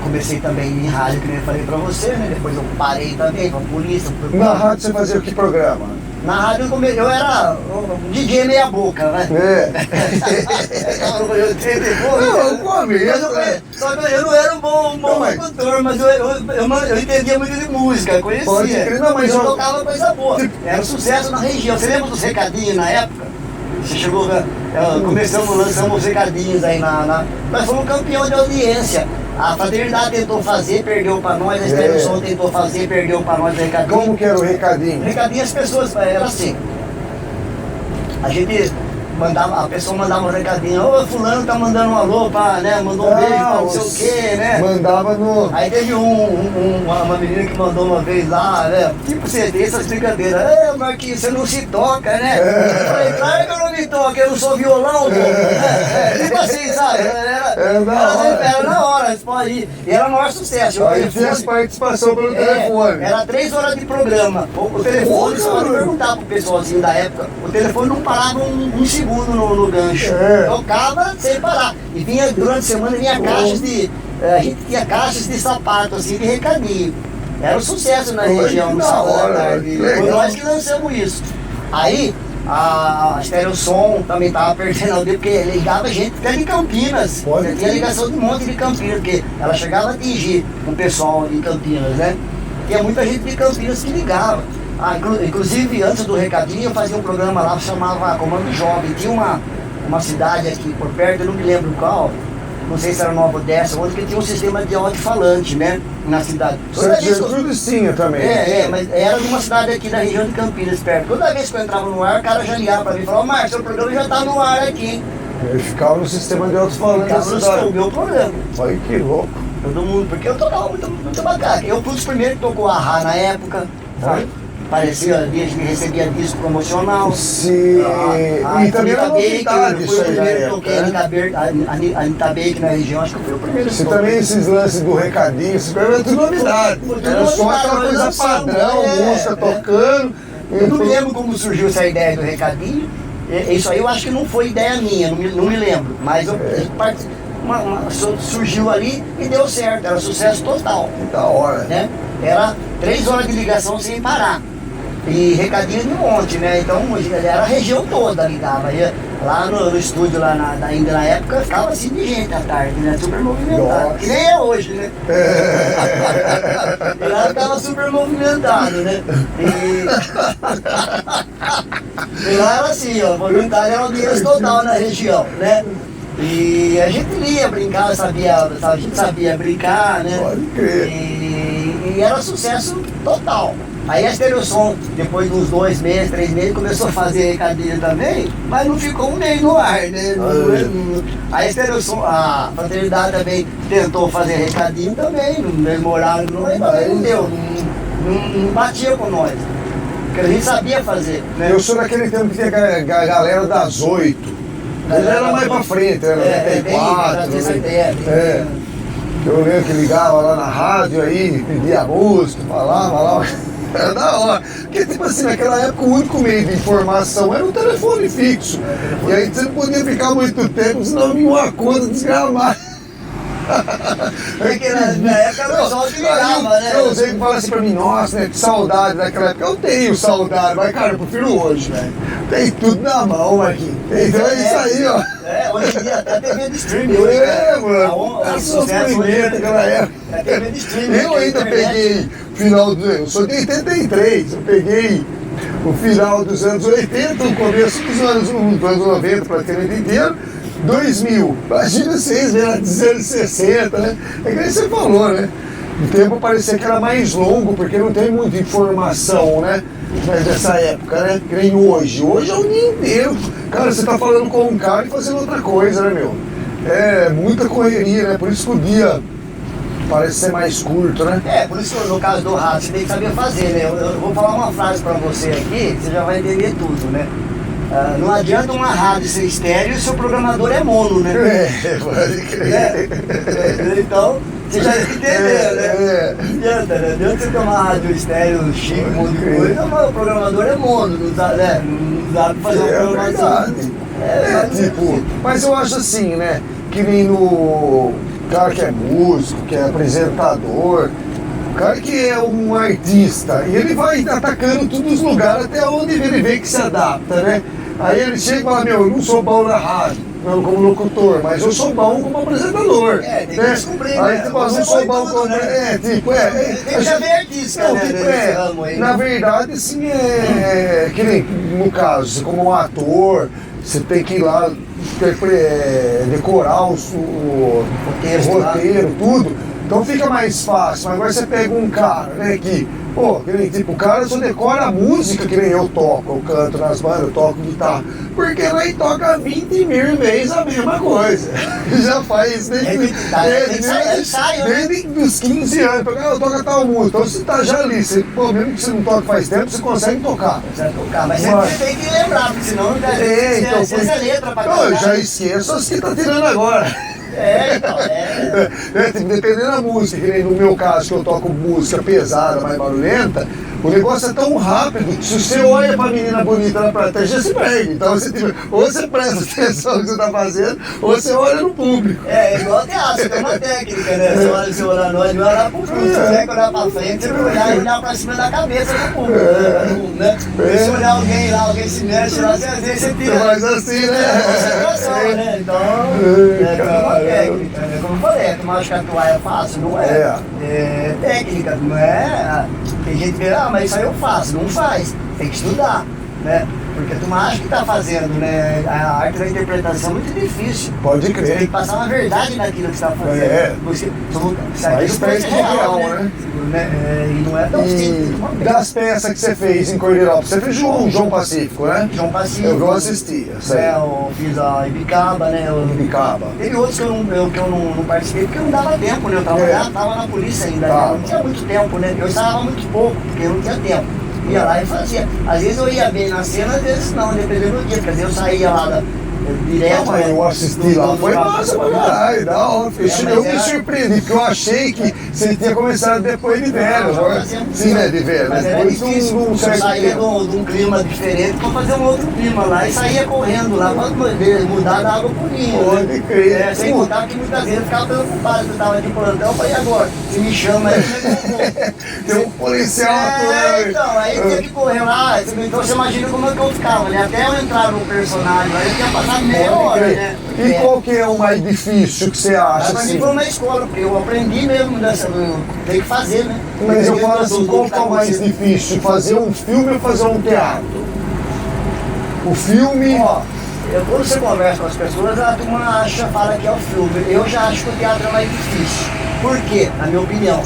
comecei também em rádio, que nem eu falei pra você, né? Depois eu parei também com a polícia. Na rádio você fazia que programa? Na rádio eu era um DJ meia boca, né? Só que eu não era um bom locutor, mas eu entendia muito de música, conhecia. Eu tocava coisa boa. Era um sucesso na região. Você lembra dos recadinhos na época? Você chegou, lançamos os recadinhos aí nós fomos campeão de audiência. A Fraternidade tentou fazer, perdeu pra nós, a Estéreo Som tentou fazer, perdeu pra nós o recadinho. Como que era o recadinho? O recadinho as pessoas, era assim. A pessoa mandava um recadinho, ô fulano tá mandando um alô, né? Mandou um beijo pra não sei o quê, né? Mandava no... Aí teve uma menina que mandou uma vez lá, né? Tipo, você tem essas brincadeiras. Marquinhos, você não se toca, né? Eu falei, claro que eu não me toco, eu não sou violão, pô. Tipo assim, sabe? Era na hora, você pode ir. E era o maior sucesso. Aí fez participação pelo telefone. Era 3 horas de programa. O telefone, só pode perguntar pro pessoalzinho da época, o telefone não parava um segundo no gancho. Tocava sem parar. E vinha, durante a semana, caixas de... A gente tinha caixas de sapato, assim, de recadinho. Era um sucesso na região, no sábado da tarde. Foi nós que lançamos isso. Aí, a Estéreo Som também estava perdendo o dedo, porque ligava gente até de Campinas. Tinha ligação de um monte de Campinas, porque ela chegava a atingir um pessoal de Campinas, né? Tinha muita gente de Campinas que ligava. Inclusive, antes do recadinho, eu fazia um programa lá que chamava Comando Jovem. Tinha uma cidade aqui por perto, eu não me lembro qual, não sei se era Nova Odessa, onde que tinha um sistema de alto-falante, né? Na cidade. Tudo tinha também. Mas era de uma cidade aqui da região de Campinas, perto. Toda vez que eu entrava no ar, o cara já ligava pra mim e falava, Marcos, seu programa já tá no ar aqui. Ele ficava no sistema de alto-falante da cidade. O meu programa. Olha que louco. Todo mundo, porque eu tocava muito bacana. Eu fui os primeiros que tocou a Rá na época, sabe? Parecia, a gente recebia disco promocional. Sim, e também era novidade isso aí na época. A Anitta Baker na região, acho que foi o primeiro. Você também, esses lances do recadinho, isso era tudo novidade. Era só aquela coisa padrão, música tocando. Eu não lembro como surgiu essa ideia do recadinho. Isso aí eu acho que não foi ideia minha, não me lembro. Mas surgiu ali e deu certo, era sucesso total. Que da hora. Né? Era 3 horas de ligação sem parar. E recadinho de monte, né? Então era a região toda ligava. Lá no estúdio, ainda na época, ficava assim de gente à tarde, né? Super movimentado. Que nem é hoje, né? E lá ficava super movimentado, né? E lá era assim, ó, movimentado era audiência total na região, né? E a gente ia brincar, a gente sabia brincar, né? Pode crer. E era sucesso total. Aí a Estéreo Som, depois de uns 2 meses, 3 meses, começou a fazer recadinho também, mas não ficou um mês no ar, né? Aí a Estéreo Som, a Fraternidade também tentou fazer recadinho também, no mesmo horário, mas não deu, não batia com nós, porque a gente sabia fazer, né? Eu sou daquele tempo que tinha a galera das 8. Ele era mais pra frente, era 94. Eu lembro que ligava lá na rádio aí, pedia música, falava lá. Era da hora. Porque, tipo assim, naquela época o único meio de informação era o telefone fixo. E aí você não podia ficar muito tempo, senão vinha uma conta desgramada. Porque na época o pessoal se virava, né? Eu sei que fala assim pra mim, nossa, né, que saudade daquela época. Eu tenho saudade, mas cara, eu prefiro hoje, velho. Tem tudo na mão aqui. Então é isso aí, ó. Hoje em dia até TV de streaming. Hoje, mano. A sucesso naquela época. É TV de streaming. Eu ainda peguei final do. Eu sou de 83, eu peguei o final dos anos 80, o começo dos anos 90, praticamente inteiro. 2000, imagina vocês verem dos anos 60, né? É que nem você falou, né? O tempo parecia que era mais longo, porque não tem muita informação, né? Mas dessa época, né? Que nem hoje. Hoje é o dia inteiro. Cara, você tá falando com um cara e fazendo outra coisa, né, meu? É muita correria, né? Por isso que o dia parece ser mais curto, né? Por isso que no caso do rádio você tem que saber fazer, né? Eu vou falar uma frase pra você aqui, você já vai entender tudo, né? Não adianta uma rádio ser estéreo e seu programador é mono, né? Pode crer. Então, você já entendeu, né? Não adianta, né? Não adianta você ter uma rádio estéreo, chique, um monte de coisa, mas o programador é mono, não sabe, né? Não sabe fazer uma programação. Mas eu acho assim, né? Que nem no cara que é músico, que é apresentador, o cara que é um artista, e ele vai atacando todos os lugares até onde ele vê que se adapta, né? Aí ele chega e fala, meu, eu não sou bom na rádio, não como locutor, mas eu sou bom como apresentador. Tem que né? descobrir, Aí né? tipo, eu não sou bom como... Tem que saber artista, não, né? Nesse ramo aí, na né? verdade, assim, que nem, no caso, você como um ator, você tem que ir lá decorar o roteiro, tudo. Então fica mais fácil. Mas agora você pega um cara, né, que, pô, que nem, tipo, o cara só decora a música que nem eu toco, eu canto nas bandas, eu toco guitarra. Porque lá e toca 20 mil vezes a mesma coisa. Já faz desde os 15 anos. Eu toco tal música. Então você tá já ali, você, pô, mesmo que você não toque faz tempo, você consegue tocar. Mas você tem que lembrar, porque senão não esquece a letra pra cantar. Não, eu já esqueço as que tá tirando agora. Dependendo da música, que nem no meu caso, que eu toco música pesada, mais barulhenta, o negócio é tão rápido que se você olha pra menina bonita na plateia, já se perde. Então você, ou você presta atenção no que você tá fazendo, ou você olha no público. É igual teatro, você tem uma técnica, né? Você olha, você olha nós, não olhar pro público, você tem que olhar pra frente, você vai olhar e olhar pra cima da cabeça do público. Né? Se olhar alguém lá, alguém se mexe lá, às vezes você tira. Mas assim, Concentração, né? Então, uma técnica, né? Como eu falei, tu acha que atuar é fácil? Não é. É técnica, não é. Tem gente que mas isso aí eu faço, não faz, tem que estudar, né? Porque tu acha que tá fazendo, né? A arte da interpretação é muito difícil. Pode crer. Você tem que passar uma verdade naquilo que você tá fazendo. Mas perde de real, né? E não é tão simples. Das peças que você fez em Cordirópolis, você fez João Pacífico, né? João Pacífico. Eu assisti. Eu fiz a Ibicaba, né? Ibicaba. Teve outros que eu não participei porque não dava tempo, né? Eu trabalhava, tava na polícia ainda, né? Não tinha muito tempo, né? Eu estava muito pouco, porque eu não tinha tempo. Ia lá e fazia. Às vezes eu ia bem na cena, às vezes não, dependendo do dia. Quer dizer, eu saía lá direto. Mas eu assisti lá, foi massa pra caralho, da hora. Eu me surpreendi, porque eu achei que você tinha começado depois de velho. Sim, né, de velho. Mas era difícil, eu saía de um clima diferente pra fazer um outro clima lá e saía correndo lá pra mudar da água pro vinho. Pode crer. Sem contar que muitas vezes eu ficava preocupado, que eu tava de plantão, eu falei, agora, se me chama aí, tem um policial atuando. Então, aí tinha que correr lá, então você imagina como é que eu ficava, né? Até eu entrar no personagem, aí eu tinha passado meia hora, né? E qual que é o mais difícil que você acha? Pra mim foi uma escola, porque eu aprendi mesmo dessa. Tem que fazer, né? Mas eu falo assim, qual que é o mais difícil? Fazer um filme ou fazer um teatro? O filme. Ó, quando você conversa com as pessoas, a turma fala que é o filme. Eu já acho que o teatro é mais difícil. Por quê? Na minha opinião.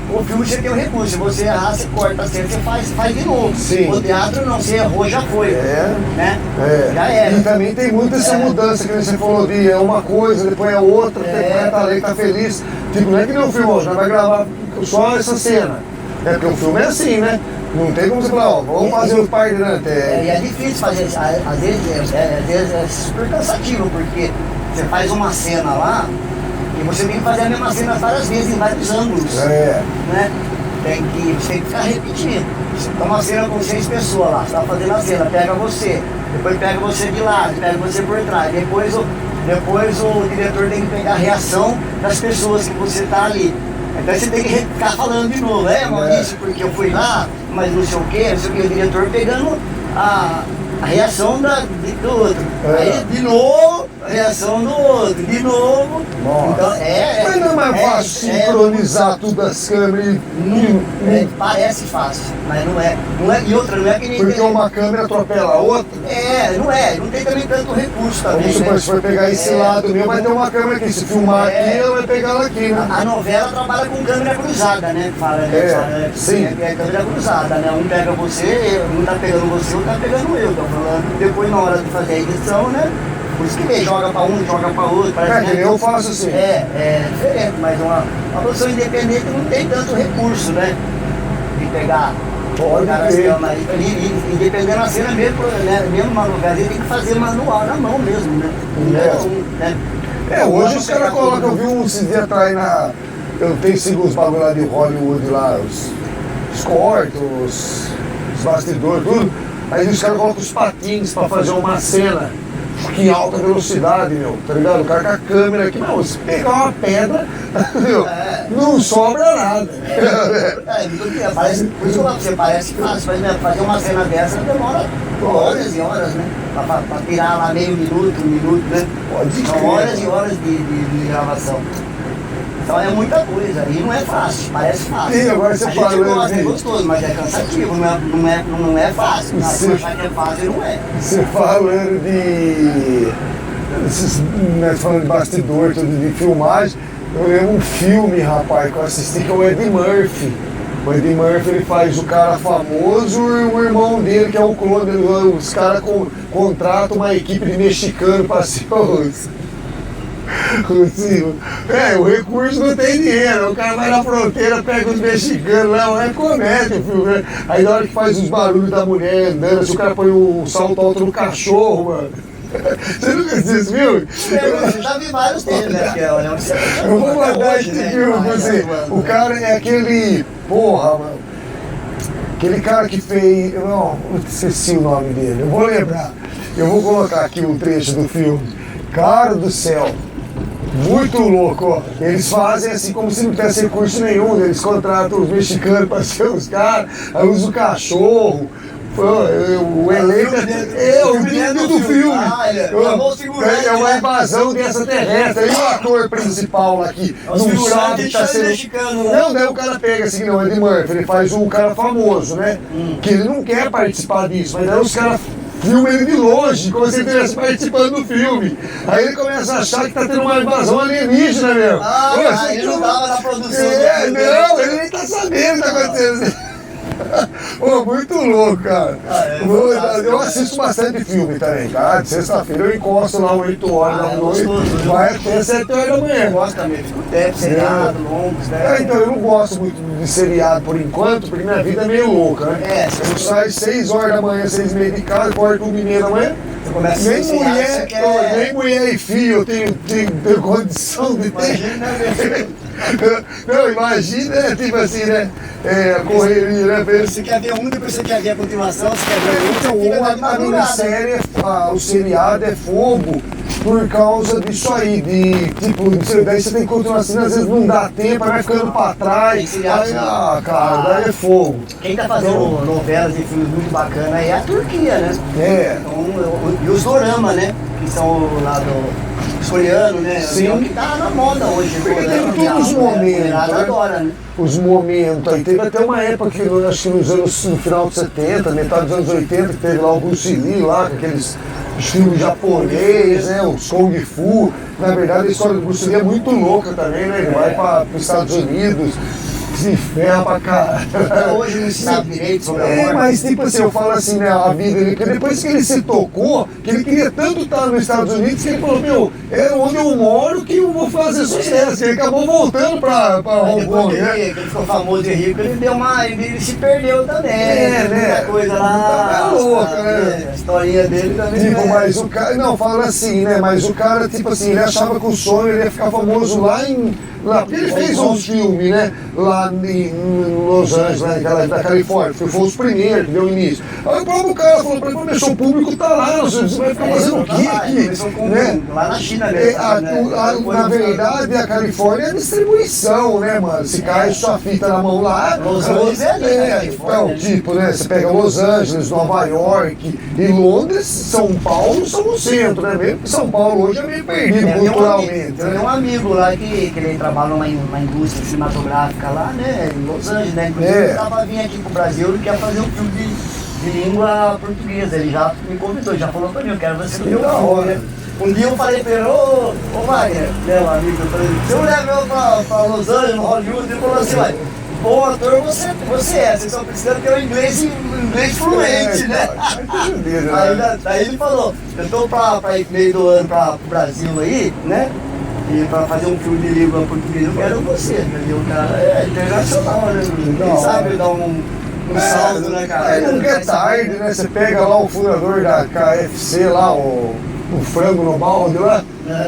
O filme você tem o recurso, se você errar, você corta a cena, você faz de novo. Sim. O teatro não, você errou, já foi. Né? Já era. E também tem muita essa mudança que você falou de é uma coisa, depois é outra, depois tá ali, tá feliz. Tipo, não é que nem um filme hoje, nós vai gravar só essa cena. É porque o filme é assim, né? Não tem como você falar, ó, vamos fazer o par de E é difícil fazer isso. Às vezes é super cansativo, porque você faz uma cena lá, e você tem que fazer a mesma cena várias vezes, em vários ângulos. Né? Você tem que ficar repetindo. Tá uma cena com 6 pessoas lá, você tá fazendo a cena, pega você, depois pega você de lado, pega você por trás, depois o diretor tem que pegar a reação das pessoas que você tá ali. Então você tem que ficar falando de novo, Maurício, porque eu fui lá, mas não sei o que, o diretor pegando a reação do outro. Aí de novo, a reação do outro, de novo. Então, mas não é mais fácil sincronizar tudo as câmeras parece fácil, mas não é. E outra, não é que nem. Porque uma câmera atropela a outra? Não tem também tanto recurso também. Vamos supor, se for pegar esse lado meu, vai ter uma câmera aqui. Se filmar aqui, ela vai pegar ela aqui, né? A novela trabalha com câmera cruzada, né? Sim. É câmera cruzada, né? Um pega você, um tá pegando você, outro tá pegando eu. Tô falando. Depois, na hora de fazer a edição, né? Por isso que vem, joga pra um, joga pra outro. Que eu faço assim. É diferente, mas uma produção independente não tem tanto recurso, né? De pegar. E dependendo da cena mesmo, né? Mesmo uma novela, ele tem que fazer manual na mão mesmo, né? Hoje os caras colocam, eu vi uns dias atrás eu tenho sido os bagulho lá de Hollywood lá, os cortes, os bastidores, tudo. Aí os caras colocam os patins pra fazer uma cena em alta velocidade, meu, tá ligado? O cara com a câmera aqui, não, se pegar uma pedra, meu, não sobra nada. Por isso que eu falo pra você, parece fácil, mas fazer uma cena dessa demora horas e horas, né? Pra tirar lá meio minuto, um minuto, né? São horas e horas de gravação. Então é muita coisa, e não é fácil, parece fácil. Sim, agora você fala, a gente gosta, é gostoso, mas é cansativo, não é fácil. Você achar que é fácil, não é. Você falando falando de bastidor, tudo de filmagem, eu lembro um filme, rapaz, que eu assisti, que é o Eddie Murphy. O Eddie Murphy, ele faz o cara famoso e o irmão dele, que é o clone. Os caras contratam uma equipe de mexicano para ser o recurso não tem dinheiro, o cara vai na fronteira, pega os mexicanos lá, é comédia, filho, né? Aí na hora que faz os barulhos da mulher andando, se o cara põe o salto alto no cachorro, mano. Você nunca assistiu esse filme? Eu já vi vários deles, né? Eu vou mandar esse filme pra você. O cara é aquele. Porra, mano. Aquele cara que fez. Não, esqueci o nome dele, eu vou lembrar. Eu vou colocar aqui um trecho do filme. Cara do céu. Muito louco, ó. Eles fazem assim como se não tivesse recurso nenhum. Eles contratam os mexicanos para ser os caras, aí usam o cachorro. O elenco o vídeo do filme. É uma invasão de extraterrestre. E o ator principal lá que não sabe que tá sendo. Não, daí o cara pega assim, não, é de Murphy, ele faz um cara famoso, né? Que ele não quer participar disso, mas daí os caras filma ele de longe, como se ele estivesse participando do filme. Aí ele começa a achar que tá tendo uma invasão alienígena mesmo. Ele não tava na produção. Não, ele nem tá sabendo o que tá acontecendo. Muito louco, cara. Eu assisto bastante filme também, cara. De sexta-feira eu encosto lá 8 horas da noite, vai até 7 horas da manhã. Eu gosto também, fico tempo, seriado, longos, né? Então eu não gosto muito de seriado por enquanto, porque minha vida é meio louca, né? Eu saio 6 horas da manhã, 6h30 de casa, acordo 1h30 da manhã. Nem mulher e filho eu tenho condição de ter. Não, imagina, tipo assim, né? A correria, né? Você quer ver um, depois você quer ver a continuação, você quer ver outro. Então, a minissérie, o seriado é fogo por causa disso aí, daí você tem que continuar assim, às vezes não dá tempo, vai ficando pra trás. Aí, cara, daí é fogo. Quem tá fazendo novelas e filmes muito bacanas aí é a Turquia, né? Então, e os dorama, né? Que são lá do coreano, né? Sim. É o que tá na moda hoje. Porque tem todos os momentos, adora, né? Os momentos, aí teve até uma época que acho que no final de 70, metade dos anos 80, que teve lá o Bruce Lee lá, com aqueles filmes japonês, né? Os Kung Fu. Na verdade a história do Bruce Lee é muito louca também, né? Ele vai para os Estados Unidos, se ferra pra caralho. Hoje não se sabe direito sobre a morte. Mas tipo assim, eu falo assim, né, a vida dele, porque depois que ele se tocou, que ele queria tanto estar nos Estados Unidos, que ele falou, meu, é onde eu moro que eu vou fazer sucesso. Ele acabou voltando pra Hong Kong, né? Ele ficou famoso e rico, ele se perdeu também. Né? Muita coisa lá. É louca, né? A historinha dele também. Tipo, mas o cara, não, fala assim, né, mas o cara, tipo assim, ele achava que o sonho ele ia ficar famoso lá, porque ele fez uns filmes, né, lá lá em Los Angeles, né, da Califórnia, foi os primeiros que deu início. Aí o próprio cara falou pra mim, o público tá lá, você vai ficar fazendo o quê aqui? Né? Lá na China mesmo. Na verdade, a Califórnia é a distribuição, né, mano? Se cai sua fita na mão lá. Los Angeles é ali, né? Então, tipo, né? Você pega Los Angeles, Nova York e Londres, São Paulo são o centro, né? Mesmo que São Paulo hoje é meio perdido culturalmente. Tem um amigo lá que ele trabalha numa indústria cinematográfica lá, né? Em Los Angeles, né? Inclusive ele tava vindo aqui pro Brasil, ele quer fazer um filme de língua portuguesa. Ele já me convidou, já falou pra mim, eu quero você no meu filme, né? Um dia eu falei pra ele, ô Wagner, meu amigo, eu falei, se eu levar eu pra Los Angeles, no Hollywood, ele falou assim, vai, bom ator você é, vocês estão precisando ter um inglês fluente, né? Aí ele falou, eu tô pra ir meio do ano pro Brasil aí, né? E pra fazer um filme de língua portuguesa, eu quero você, entendeu? O cara é internacional, né? Quem sabe dar um salto, né, cara? Aí nunca é tarde, né? Você pega lá o fundador da KFC lá, o frango no balde lá.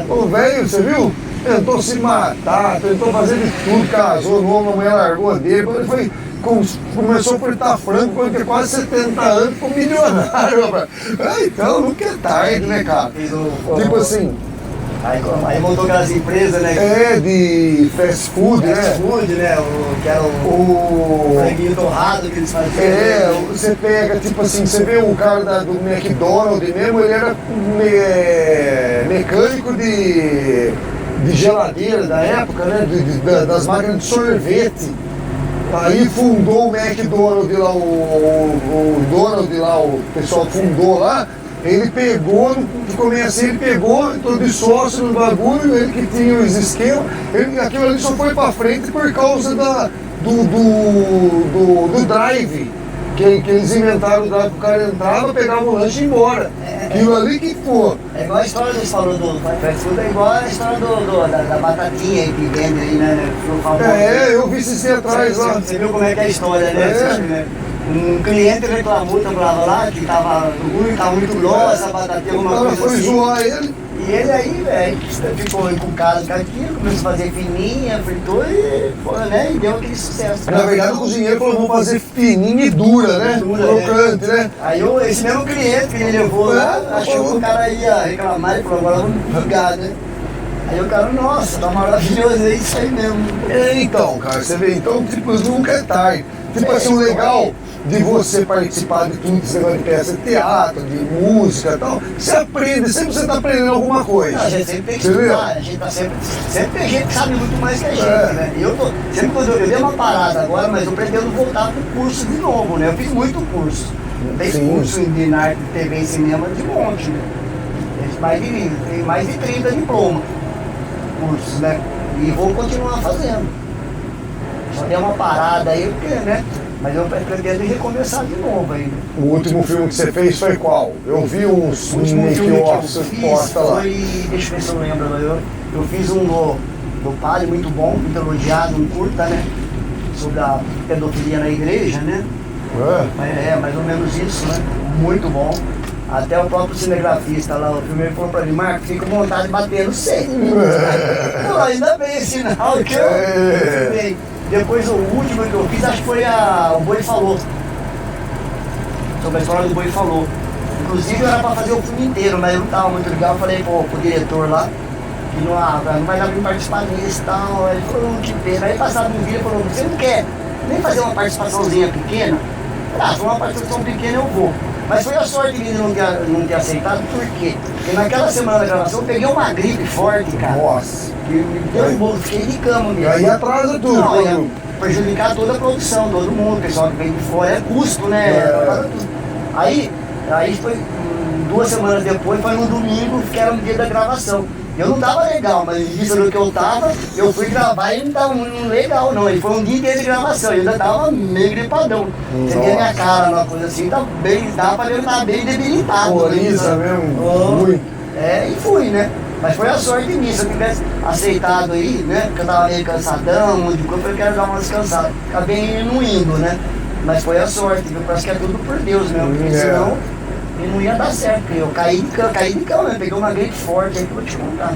O velho, você viu? Tentou se matar, tentou fazer de tudo, casou novo, a mulher largou dele, quando ele foi, começou a fritar frango, quando tem quase 70 anos, ficou milionário, rapaz. Então nunca é tarde, né, cara? Tipo assim. Aí montou aquelas empresas, né? De fast food, né? Fast food, né? Que era o franguinho torrado que eles faziam. Você pega, tipo assim, você vê o cara do McDonald's mesmo, ele era mecânico de geladeira da época, né? Das máquinas de sorvete. Aí fundou o McDonald's lá, o Donald lá, o pessoal fundou lá. Ele pegou, no começo ele pegou, entrou de sócio no bagulho, ele que tinha os esquemas, aquilo ali só foi pra frente por causa do drive, que eles inventaram o drive, o cara entrava, pegava o lanche e ia embora. Aquilo ali que for. É igual a história que você falou do fast food, é igual a história da batatinha aí que vende aí, né? Eu vi esses dias atrás lá. Você viu como é que é a história, né? Um cliente reclamou, trabalhava lá, que tava ruim, tava muito grossa, a batatinha, alguma coisa assim. Foi zoar ele. E ele aí, velho, ficou encucado com aquilo, começou a fazer fininha, fritou e, né, e deu aquele sucesso. Na verdade, o cozinheiro falou, vou fazer fininha e dura, né? Crocante, né? Aí esse mesmo cliente que ele levou lá, achou que o cara ia reclamar e falou, agora vamos ligar, né? Aí o cara, nossa, tá maravilhoso, é isso aí mesmo. Então, cara, você vê, então, tipo, nunca é tarde. Tipo assim, o legal de você participar de tudo, esse negócio de peça de teatro, de música e tal, você aprende, sempre você tá aprendendo alguma coisa. A gente sempre tem que estudar, a gente tá sempre tem gente que sabe muito mais que a gente, né? E sempre quando eu dei uma parada agora, mas eu pretendo voltar pro curso de novo, né? Eu fiz muito curso. Tem curso de arte, TV e cinema de monte, né? Tem mais de 30 diplomas, cursos, né? E vou continuar fazendo. Só dei uma parada aí, porque, né? Mas eu pretendo recomeçar de novo ainda. O último filme que você fez foi qual? Eu vi uns make-off posta lá. Deixa eu ver se eu lembro. Eu fiz um do Padre, muito bom, muito elogiado, um curta, né? Sobre a pedofilia na igreja, né? Mais ou menos isso, né? Muito bom. Até o próprio cinegrafista lá, o filme, ele falou pra mim, Marco, fica com vontade de bater no seio. Ainda bem esse sinal que eu filmei. Depois o último que eu fiz, acho que foi o Boi Falou. Sobre a história do Boi Falou. Inclusive era pra fazer o filme inteiro, mas eu não tava muito legal. Eu falei pro diretor lá, que não vai dar pra mim participar nisso e tal. Ele falou, não, que pena. Aí passado um vídeo, ele falou, você não quer nem fazer uma participaçãozinha pequena? Se for uma participação pequena eu vou. Mas foi a sorte de não ter aceitado, por quê? Porque naquela semana da gravação eu peguei uma gripe forte, cara. Nossa. Me derrubou, fiquei de cama mesmo. Aí atrasa tudo. Não, ia prejudicar toda a produção, todo mundo, o pessoal que vem de fora, é custo, né? Aí foi 2 semanas depois, foi no domingo, que era o dia da gravação. Eu não tava legal, mas em vista do que eu tava, eu fui gravar e não tava legal não. Ele foi um dia inteiro de gravação, eu ainda tava meio gripadão. Você vê a minha cara, uma coisa assim, dá pra ver que eu tava bem debilitado. Coriza mesmo, muito. E fui, né? Mas foi a sorte nisso, se eu tivesse aceitado aí, né? Porque eu tava meio cansadão, um monte de coisa, eu quero dar uma descansada. Acabei não indo, né? Mas foi a sorte, viu? Parece que é tudo por Deus mesmo, porque senão não ia dar certo. Eu caí de cama, peguei uma gripe forte aí que eu vou te contar.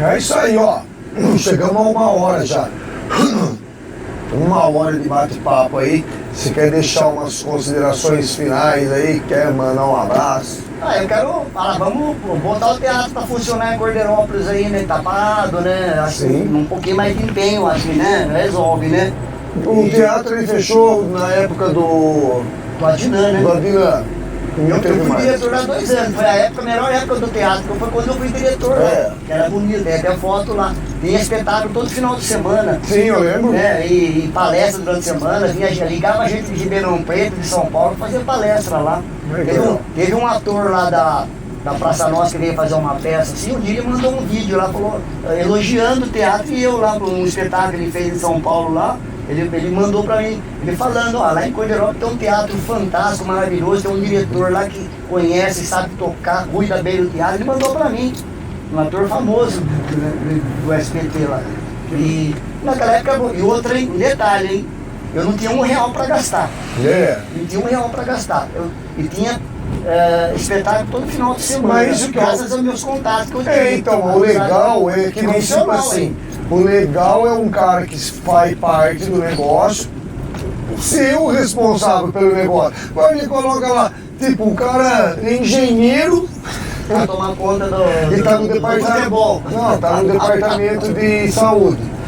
É isso aí, ó. Chegamos a 1 hora já. 1 hora de bate-papo aí. Você quer deixar umas considerações finais aí? Quer mandar um abraço? Eu quero falar, vamos botar o teatro para funcionar em Cordeirópolis aí, né? Tá parado, né? Acho que um pouquinho mais de empenho, acho que, né? Resolve, né? O teatro ele fechou na época do Adnan, né? Do Adnan. Eu fui diretor há 2 anos, foi a melhor época do teatro, foi quando eu fui diretor lá. Que era bonito, tem até foto lá. Tinha espetáculo todo final de semana. Sim, eu lembro. Né? E palestra durante a semana, ligava a gente de Ribeirão Preto, de São Paulo, fazia palestra lá. Teve um ator lá da Praça Nossa que veio fazer uma peça assim, um dia ele mandou um vídeo lá, falou, elogiando o teatro, e eu lá, um espetáculo que ele fez em São Paulo lá. Ele mandou pra mim, ele falando, lá em Cordeirópolis tem um teatro fantástico, maravilhoso, tem um diretor lá que conhece, sabe tocar, cuida bem do teatro, ele mandou pra mim, um ator famoso do SBT lá. E naquela época, e outra, hein, um detalhe, hein, eu não tinha R$1 pra gastar. Não tinha R$1 pra gastar. E tinha espetáculo todo final de semana, mas graças aos meus contatos que eu tinha. Então, o legal é que não tipo assim. O legal é um cara que faz parte do negócio, ser o responsável pelo negócio. Agora ele coloca lá, tipo, um cara é engenheiro. Pra tomar conta do. E tá no departamento. Não, tá no departamento de saúde.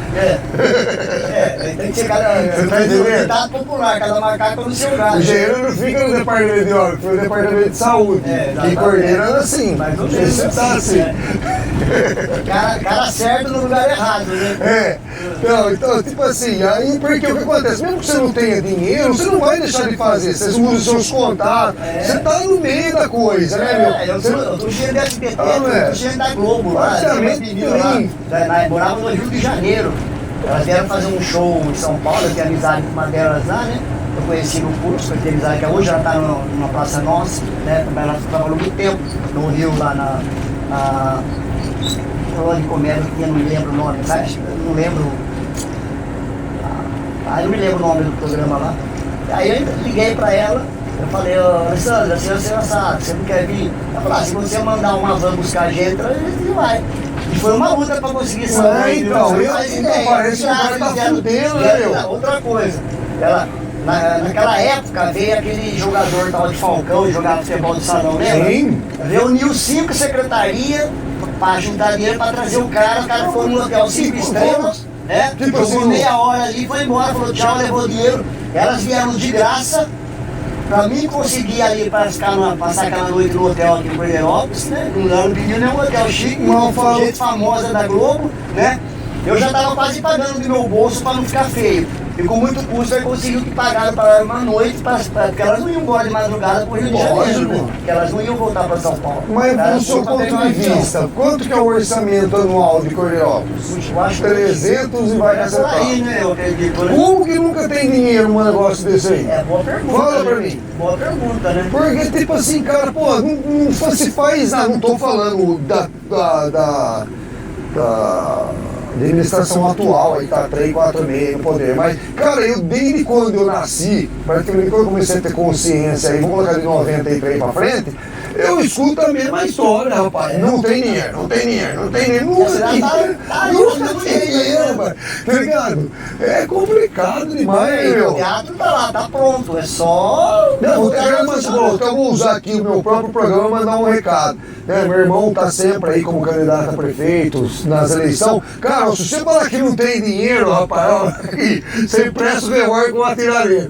Tem que ser cada popular, cada macaco no seu galho. O engenheiro não fica no departamento de obra, fica no departamento de saúde. E coordena assim. Mas não sei tá assim. Cara certo no lugar errado, né? Então, tipo assim, aí porque o que acontece? Mesmo que você não tenha dinheiro, você não vai deixar de fazer. Você usa os seus contatos, você tá no meio da coisa, né, meu? Eu tô cheio de SBT, eu tô cheio da Globo lá. Morava no Rio de Janeiro. Elas vieram fazer um show em São Paulo, eu tenho amizade com uma delas lá, né? Eu conheci no curso, eu tenho amizade que hoje ela está numa Praça Nossa, né? Ela trabalhou muito tempo no Rio, lá na de comédia que tinha, não me lembro o nome, sabe? Eu não lembro. Eu não me lembro o nome do programa lá. Aí eu liguei pra ela, eu falei, Alessandra, você não quer vir? Ela falou, se você mandar uma van buscar a gente vai. E foi uma luta pra conseguir sair. Então, parece que o cara tá fudendo, né, meu? Outra coisa, naquela época veio aquele jogador tal de Falcão, jogava futebol de salão, lembra? Sim. Reuniu 5 secretarias pra juntar dinheiro pra trazer o cara foi no hotel 5 estrelas, né? Ficou meia hora ali, foi embora, falou tchau, levou dinheiro. Elas vieram de graça. Pra mim conseguir ali passar aquela noite no hotel aqui em Cordeirópolis, né? Não pediu nenhum hotel chique, gente famosa da Globo, né? Eu já tava quase pagando do meu bolso para não ficar feio. E com muito custo eu consegui que pagaram para uma noite, porque elas não iam embora de madrugada para o Rio de Janeiro, né? Porque elas não iam voltar para São Paulo. Mas do seu ponto de vista, quanto que é o orçamento anual de Cordeirópolis? Eu acho 300 e vai acertar. Aí, né? Eu acredito, né? Como que nunca tem dinheiro num negócio desse aí? Boa pergunta. Fala pra mim. Boa pergunta, né? Porque, tipo assim, cara, pô, não se faz nada. Não tô falando da administração atual, aí tá 3, 4 meses no poder, mas, cara, eu desde quando eu nasci, praticamente quando eu comecei a ter consciência, aí vamos colocar de 93 pra frente, eu escuto a mesma história, rapaz. Não tem dinheiro, nunca tem dinheiro, nunca tem dinheiro, rapaz. Tá ligado? É complicado demais, meu. O teatro tá lá, tá pronto, é só... Eu vou usar aqui o meu próprio programa e mandar um recado. Meu irmão tá sempre aí como candidato a prefeito nas eleições. Cara, se você falar que não tem dinheiro, rapaz, você empresta o revólver com uma tiradeira.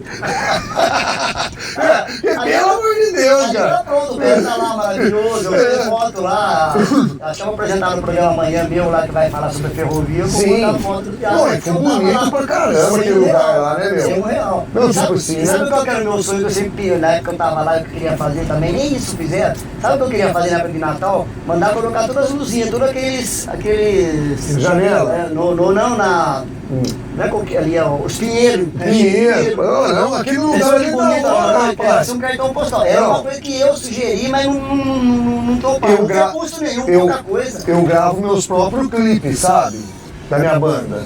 Pelo amor de Deus, cara. Tá pronto, o tá lá maravilhoso, eu tenho foto lá. Acho que eu vou apresentar no programa amanhã meu lá que vai falar sobre a ferrovia. Sim. A foto do teatro. Pô, ficou bonito pra caramba aquele lugar lá, né, meu? R$100. Não, tipo assim, né? Sabe qual que era o meu sonho que eu sempre, na época que eu tava lá, que eu queria fazer também? Nem isso fizeram. Sabe o que eu queria fazer na época de Natal? Mandar colocar todas as luzinhas, todos aqueles janela? Não, não é qualquer ali, ó, os pinheiros. Pinheiro, não, aquele lugar ali não, rapaz. Um cartão postal. Era uma coisa que eu sugeri, mas não tô pagando. Não tem custo nenhum, pouca coisa. Eu gravo meus próprios clipes, sabe? Da minha banda.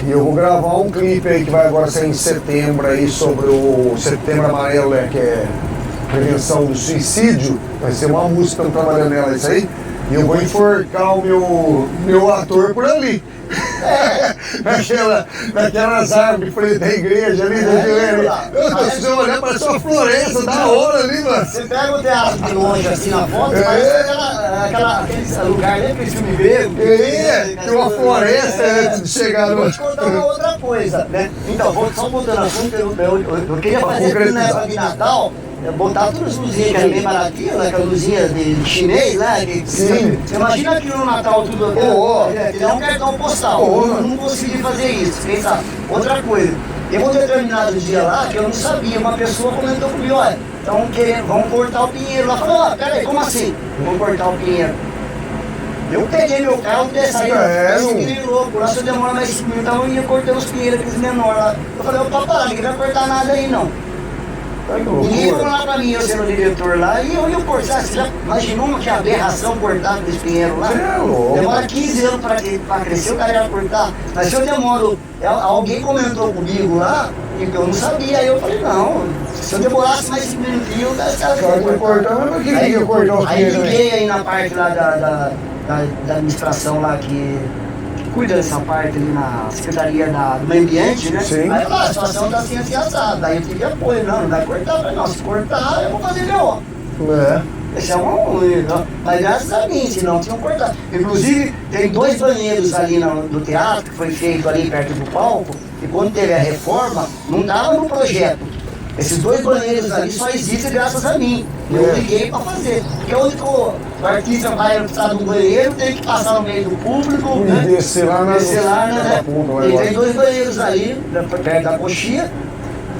E eu vou gravar um clipe aí que vai agora sair em setembro aí sobre o Setembro Amarelo, que é prevenção do suicídio. Vai ser uma música, estamos trabalhando nela, isso aí. e eu vou enforcar o meu ator por ali. Naquelas árvores frente da igreja ali, se você olhar, parece uma floresta da hora ali, mano. Você pega o teatro de longe assim na foto, parece aquele lugar, lembra aquele filme grego? Tem uma floresta antes de chegar no. Vou te contar uma outra coisa, né? Então, só voltando ao assunto, eu queria fazer aqui na época de Natal. Botar todas as luzinhas que era bem baratinho, né? Aquela luzinha de chinês, né? Sim. Você imagina aquilo no Natal tudo. Ele é um cartão postal. Eu não consegui fazer isso. Pensa, outra coisa. Teve um determinado dia lá que eu não sabia. Uma pessoa comentou comigo: olha, vamos cortar o pinheiro. Ela falou: ó, peraí, como assim? Vamos cortar o pinheiro. Eu peguei meu carro e saí, fiquei louco. Lá se eu demorar mais 5 minutos, eu ia cortando os pinheiros, aqueles menores lá. Eu falei: opa, para, ninguém vai cortar nada aí não. Ninguém falou lá pra mim, eu sendo diretor lá, e eu ia cortar. Você já imaginou que aberração cortar aqueles pinheiros lá? Demora 15 anos pra crescer, o cara ia cortar. Mas se eu demoro, alguém comentou comigo lá, e eu não sabia, aí eu falei: não, se eu demorasse mais 5 minutinhos, o cara ia cortar. Mas por que ia cortar os Aí pinheiros? liguei aí na parte lá da administração lá que cuida dessa parte ali na Secretaria do Meio Ambiente, né? Sim. Aí a situação tá assim assada. Daí eu tive apoio, não vai cortar, não, se cortar eu vou fazer meu. Esse é mas graças a mim, senão tinham cortado. Inclusive, tem 2 banheiros ali no teatro, que foi feito ali perto do palco, e quando teve a reforma, não estava no projeto. Esses 2 banheiros ali só existem graças a mim. Eu liguei para fazer. Porque onde o artista vai precisar de um banheiro, tem que passar no meio do público, né? Descer lá, né? E tem 2 banheiros ali, perto da coxinha,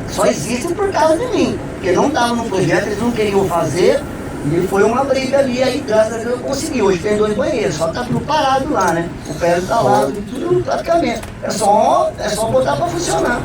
só existem por causa de mim. Porque não estava no projeto, eles não queriam fazer. E foi uma briga ali, aí graças a Deus eu consegui. Hoje tem 2 banheiros, só tá tudo parado lá, né? O pé tá lá, tudo praticamente. É só botar para funcionar.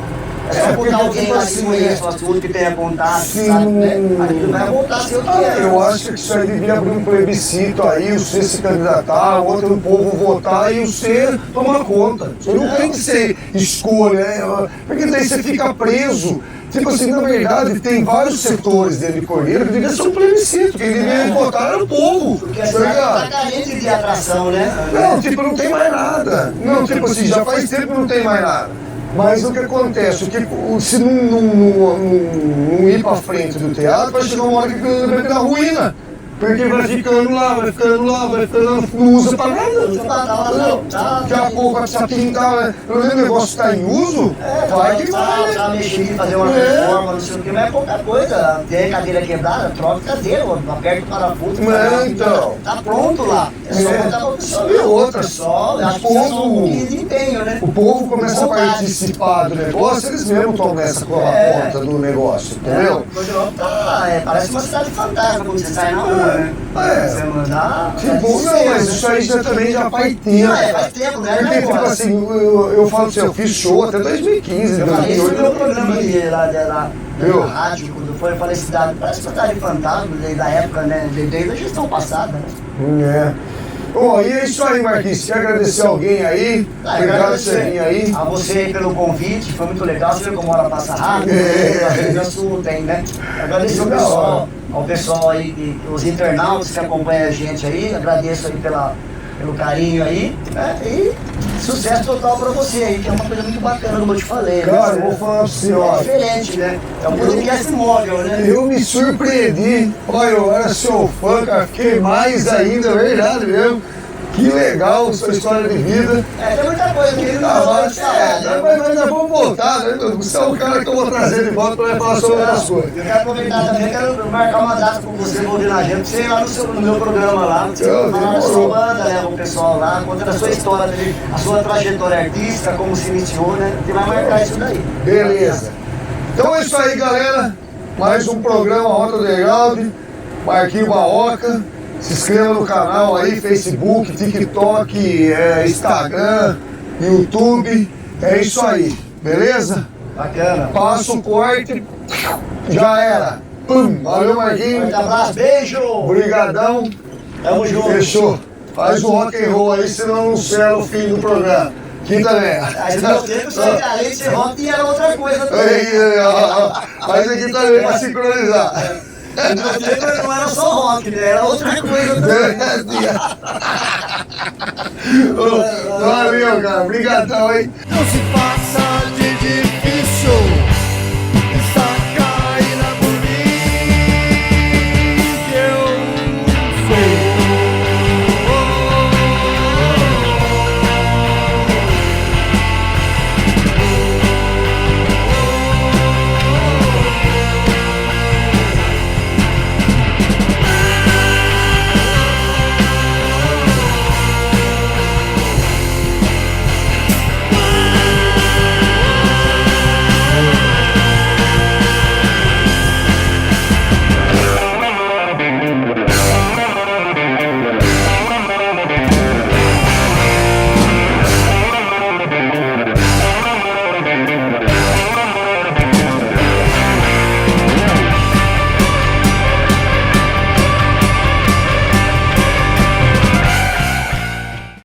É só botar alguém lá que conhece o assunto, que tenha contato, sabe, né? Aquilo vai voltar a ser o que é. Eu acho que isso aí devia abrir um plebiscito aí, você se candidatar, o outro povo votar e você tomar conta. Você não tem que ser escolha, né? Porque daí você fica preso. Tipo assim, na verdade, tem vários setores dentro de Cordeiro que devia ser um plebiscito. Quem devia votar era o povo. Porque a cidade tá carente de atração, né? Não, tipo, não tem mais nada. Não, tipo assim, já faz tempo que não tem mais nada. Mas o que acontece? Se não ir pra frente do teatro, vai chegar uma hora que vai virar ruína. Porque vai ficando lá, não usa pra nada. Daqui a pouco vai precisar pintar, o negócio tá em uso, vai que vai. Tá mexendo, fazer uma reforma, não sei o que, mas é pouca coisa. Tem cadeira quebrada, troca cadeira, aperta o parafuso. Então. Tá pronto lá. É só botar pra funcionar. E outra, só, acho que é só um pouquinho de empenho, né? O povo começa a participar do negócio, eles mesmos começam a conta do negócio, entendeu? Parece uma cidade fantasma quando você sai na rua, né? Você mandar. Tipo, não, mas isso aí também já faz tempo. Faz tempo, né? Porque, tipo assim, eu falo assim, eu fiz show até 2015, Eu falei isso no meu 2008. programa da rádio, quando foi, eu falei cidade, parece uma cidade fantasma, desde a época, né? Desde a gestão passada, né? Bom, e é isso aí, Marquinhos. Quer agradecer alguém aí? Obrigado por você vir aí. A você aí pelo convite, foi muito legal. Você viu como a hora passa rápido? Isso tem, né? Agradecer ao pessoal aí, os internautas que acompanham a gente aí. Agradeço aí pelo carinho aí, né? E sucesso total pra você aí, que é uma coisa muito bacana, como eu te falei. Cara, né? vou falar pra você, ó. É diferente, né? É um podcast móvel, né? Eu me surpreendi. Olha, eu era seu fã, cara. Fiquei mais ainda, é verdade mesmo. Que legal sua história de vida. Tem muita coisa que ele não pode falar, né? Mas nós vamos voltar, né? Você é o cara que eu vou trazer de volta para falar sobre outras coisas. Eu quero aproveitar também, quero marcar uma data com você, vou vir na gente, você ir lá no meu programa lá, você falar da sua banda, né, o pessoal lá, contando a sua história, a sua trajetória artística, como se iniciou, né? Você vai marcar isso daí. Beleza. Então é isso aí, galera. Mais um programa Rota Underground, Marquinho Barroca. Se inscreva no canal aí, Facebook, TikTok, Instagram, YouTube. É isso aí, beleza? Bacana. Passa o corte, já era. Pum, valeu, Marquinhos. Forte abraço, beijo! Obrigadão. Tamo junto. Fechou. Faz o rock and roll aí, senão não será o fim do programa. Quinta merda. Aí no meu tempo, além de ser rock, era outra coisa também. Faz aqui também pra sincronizar. O meu tema não era só rock, né? Era outra coisa também. Valeu, cara. Obrigadão, hein? Não se passa de difícil.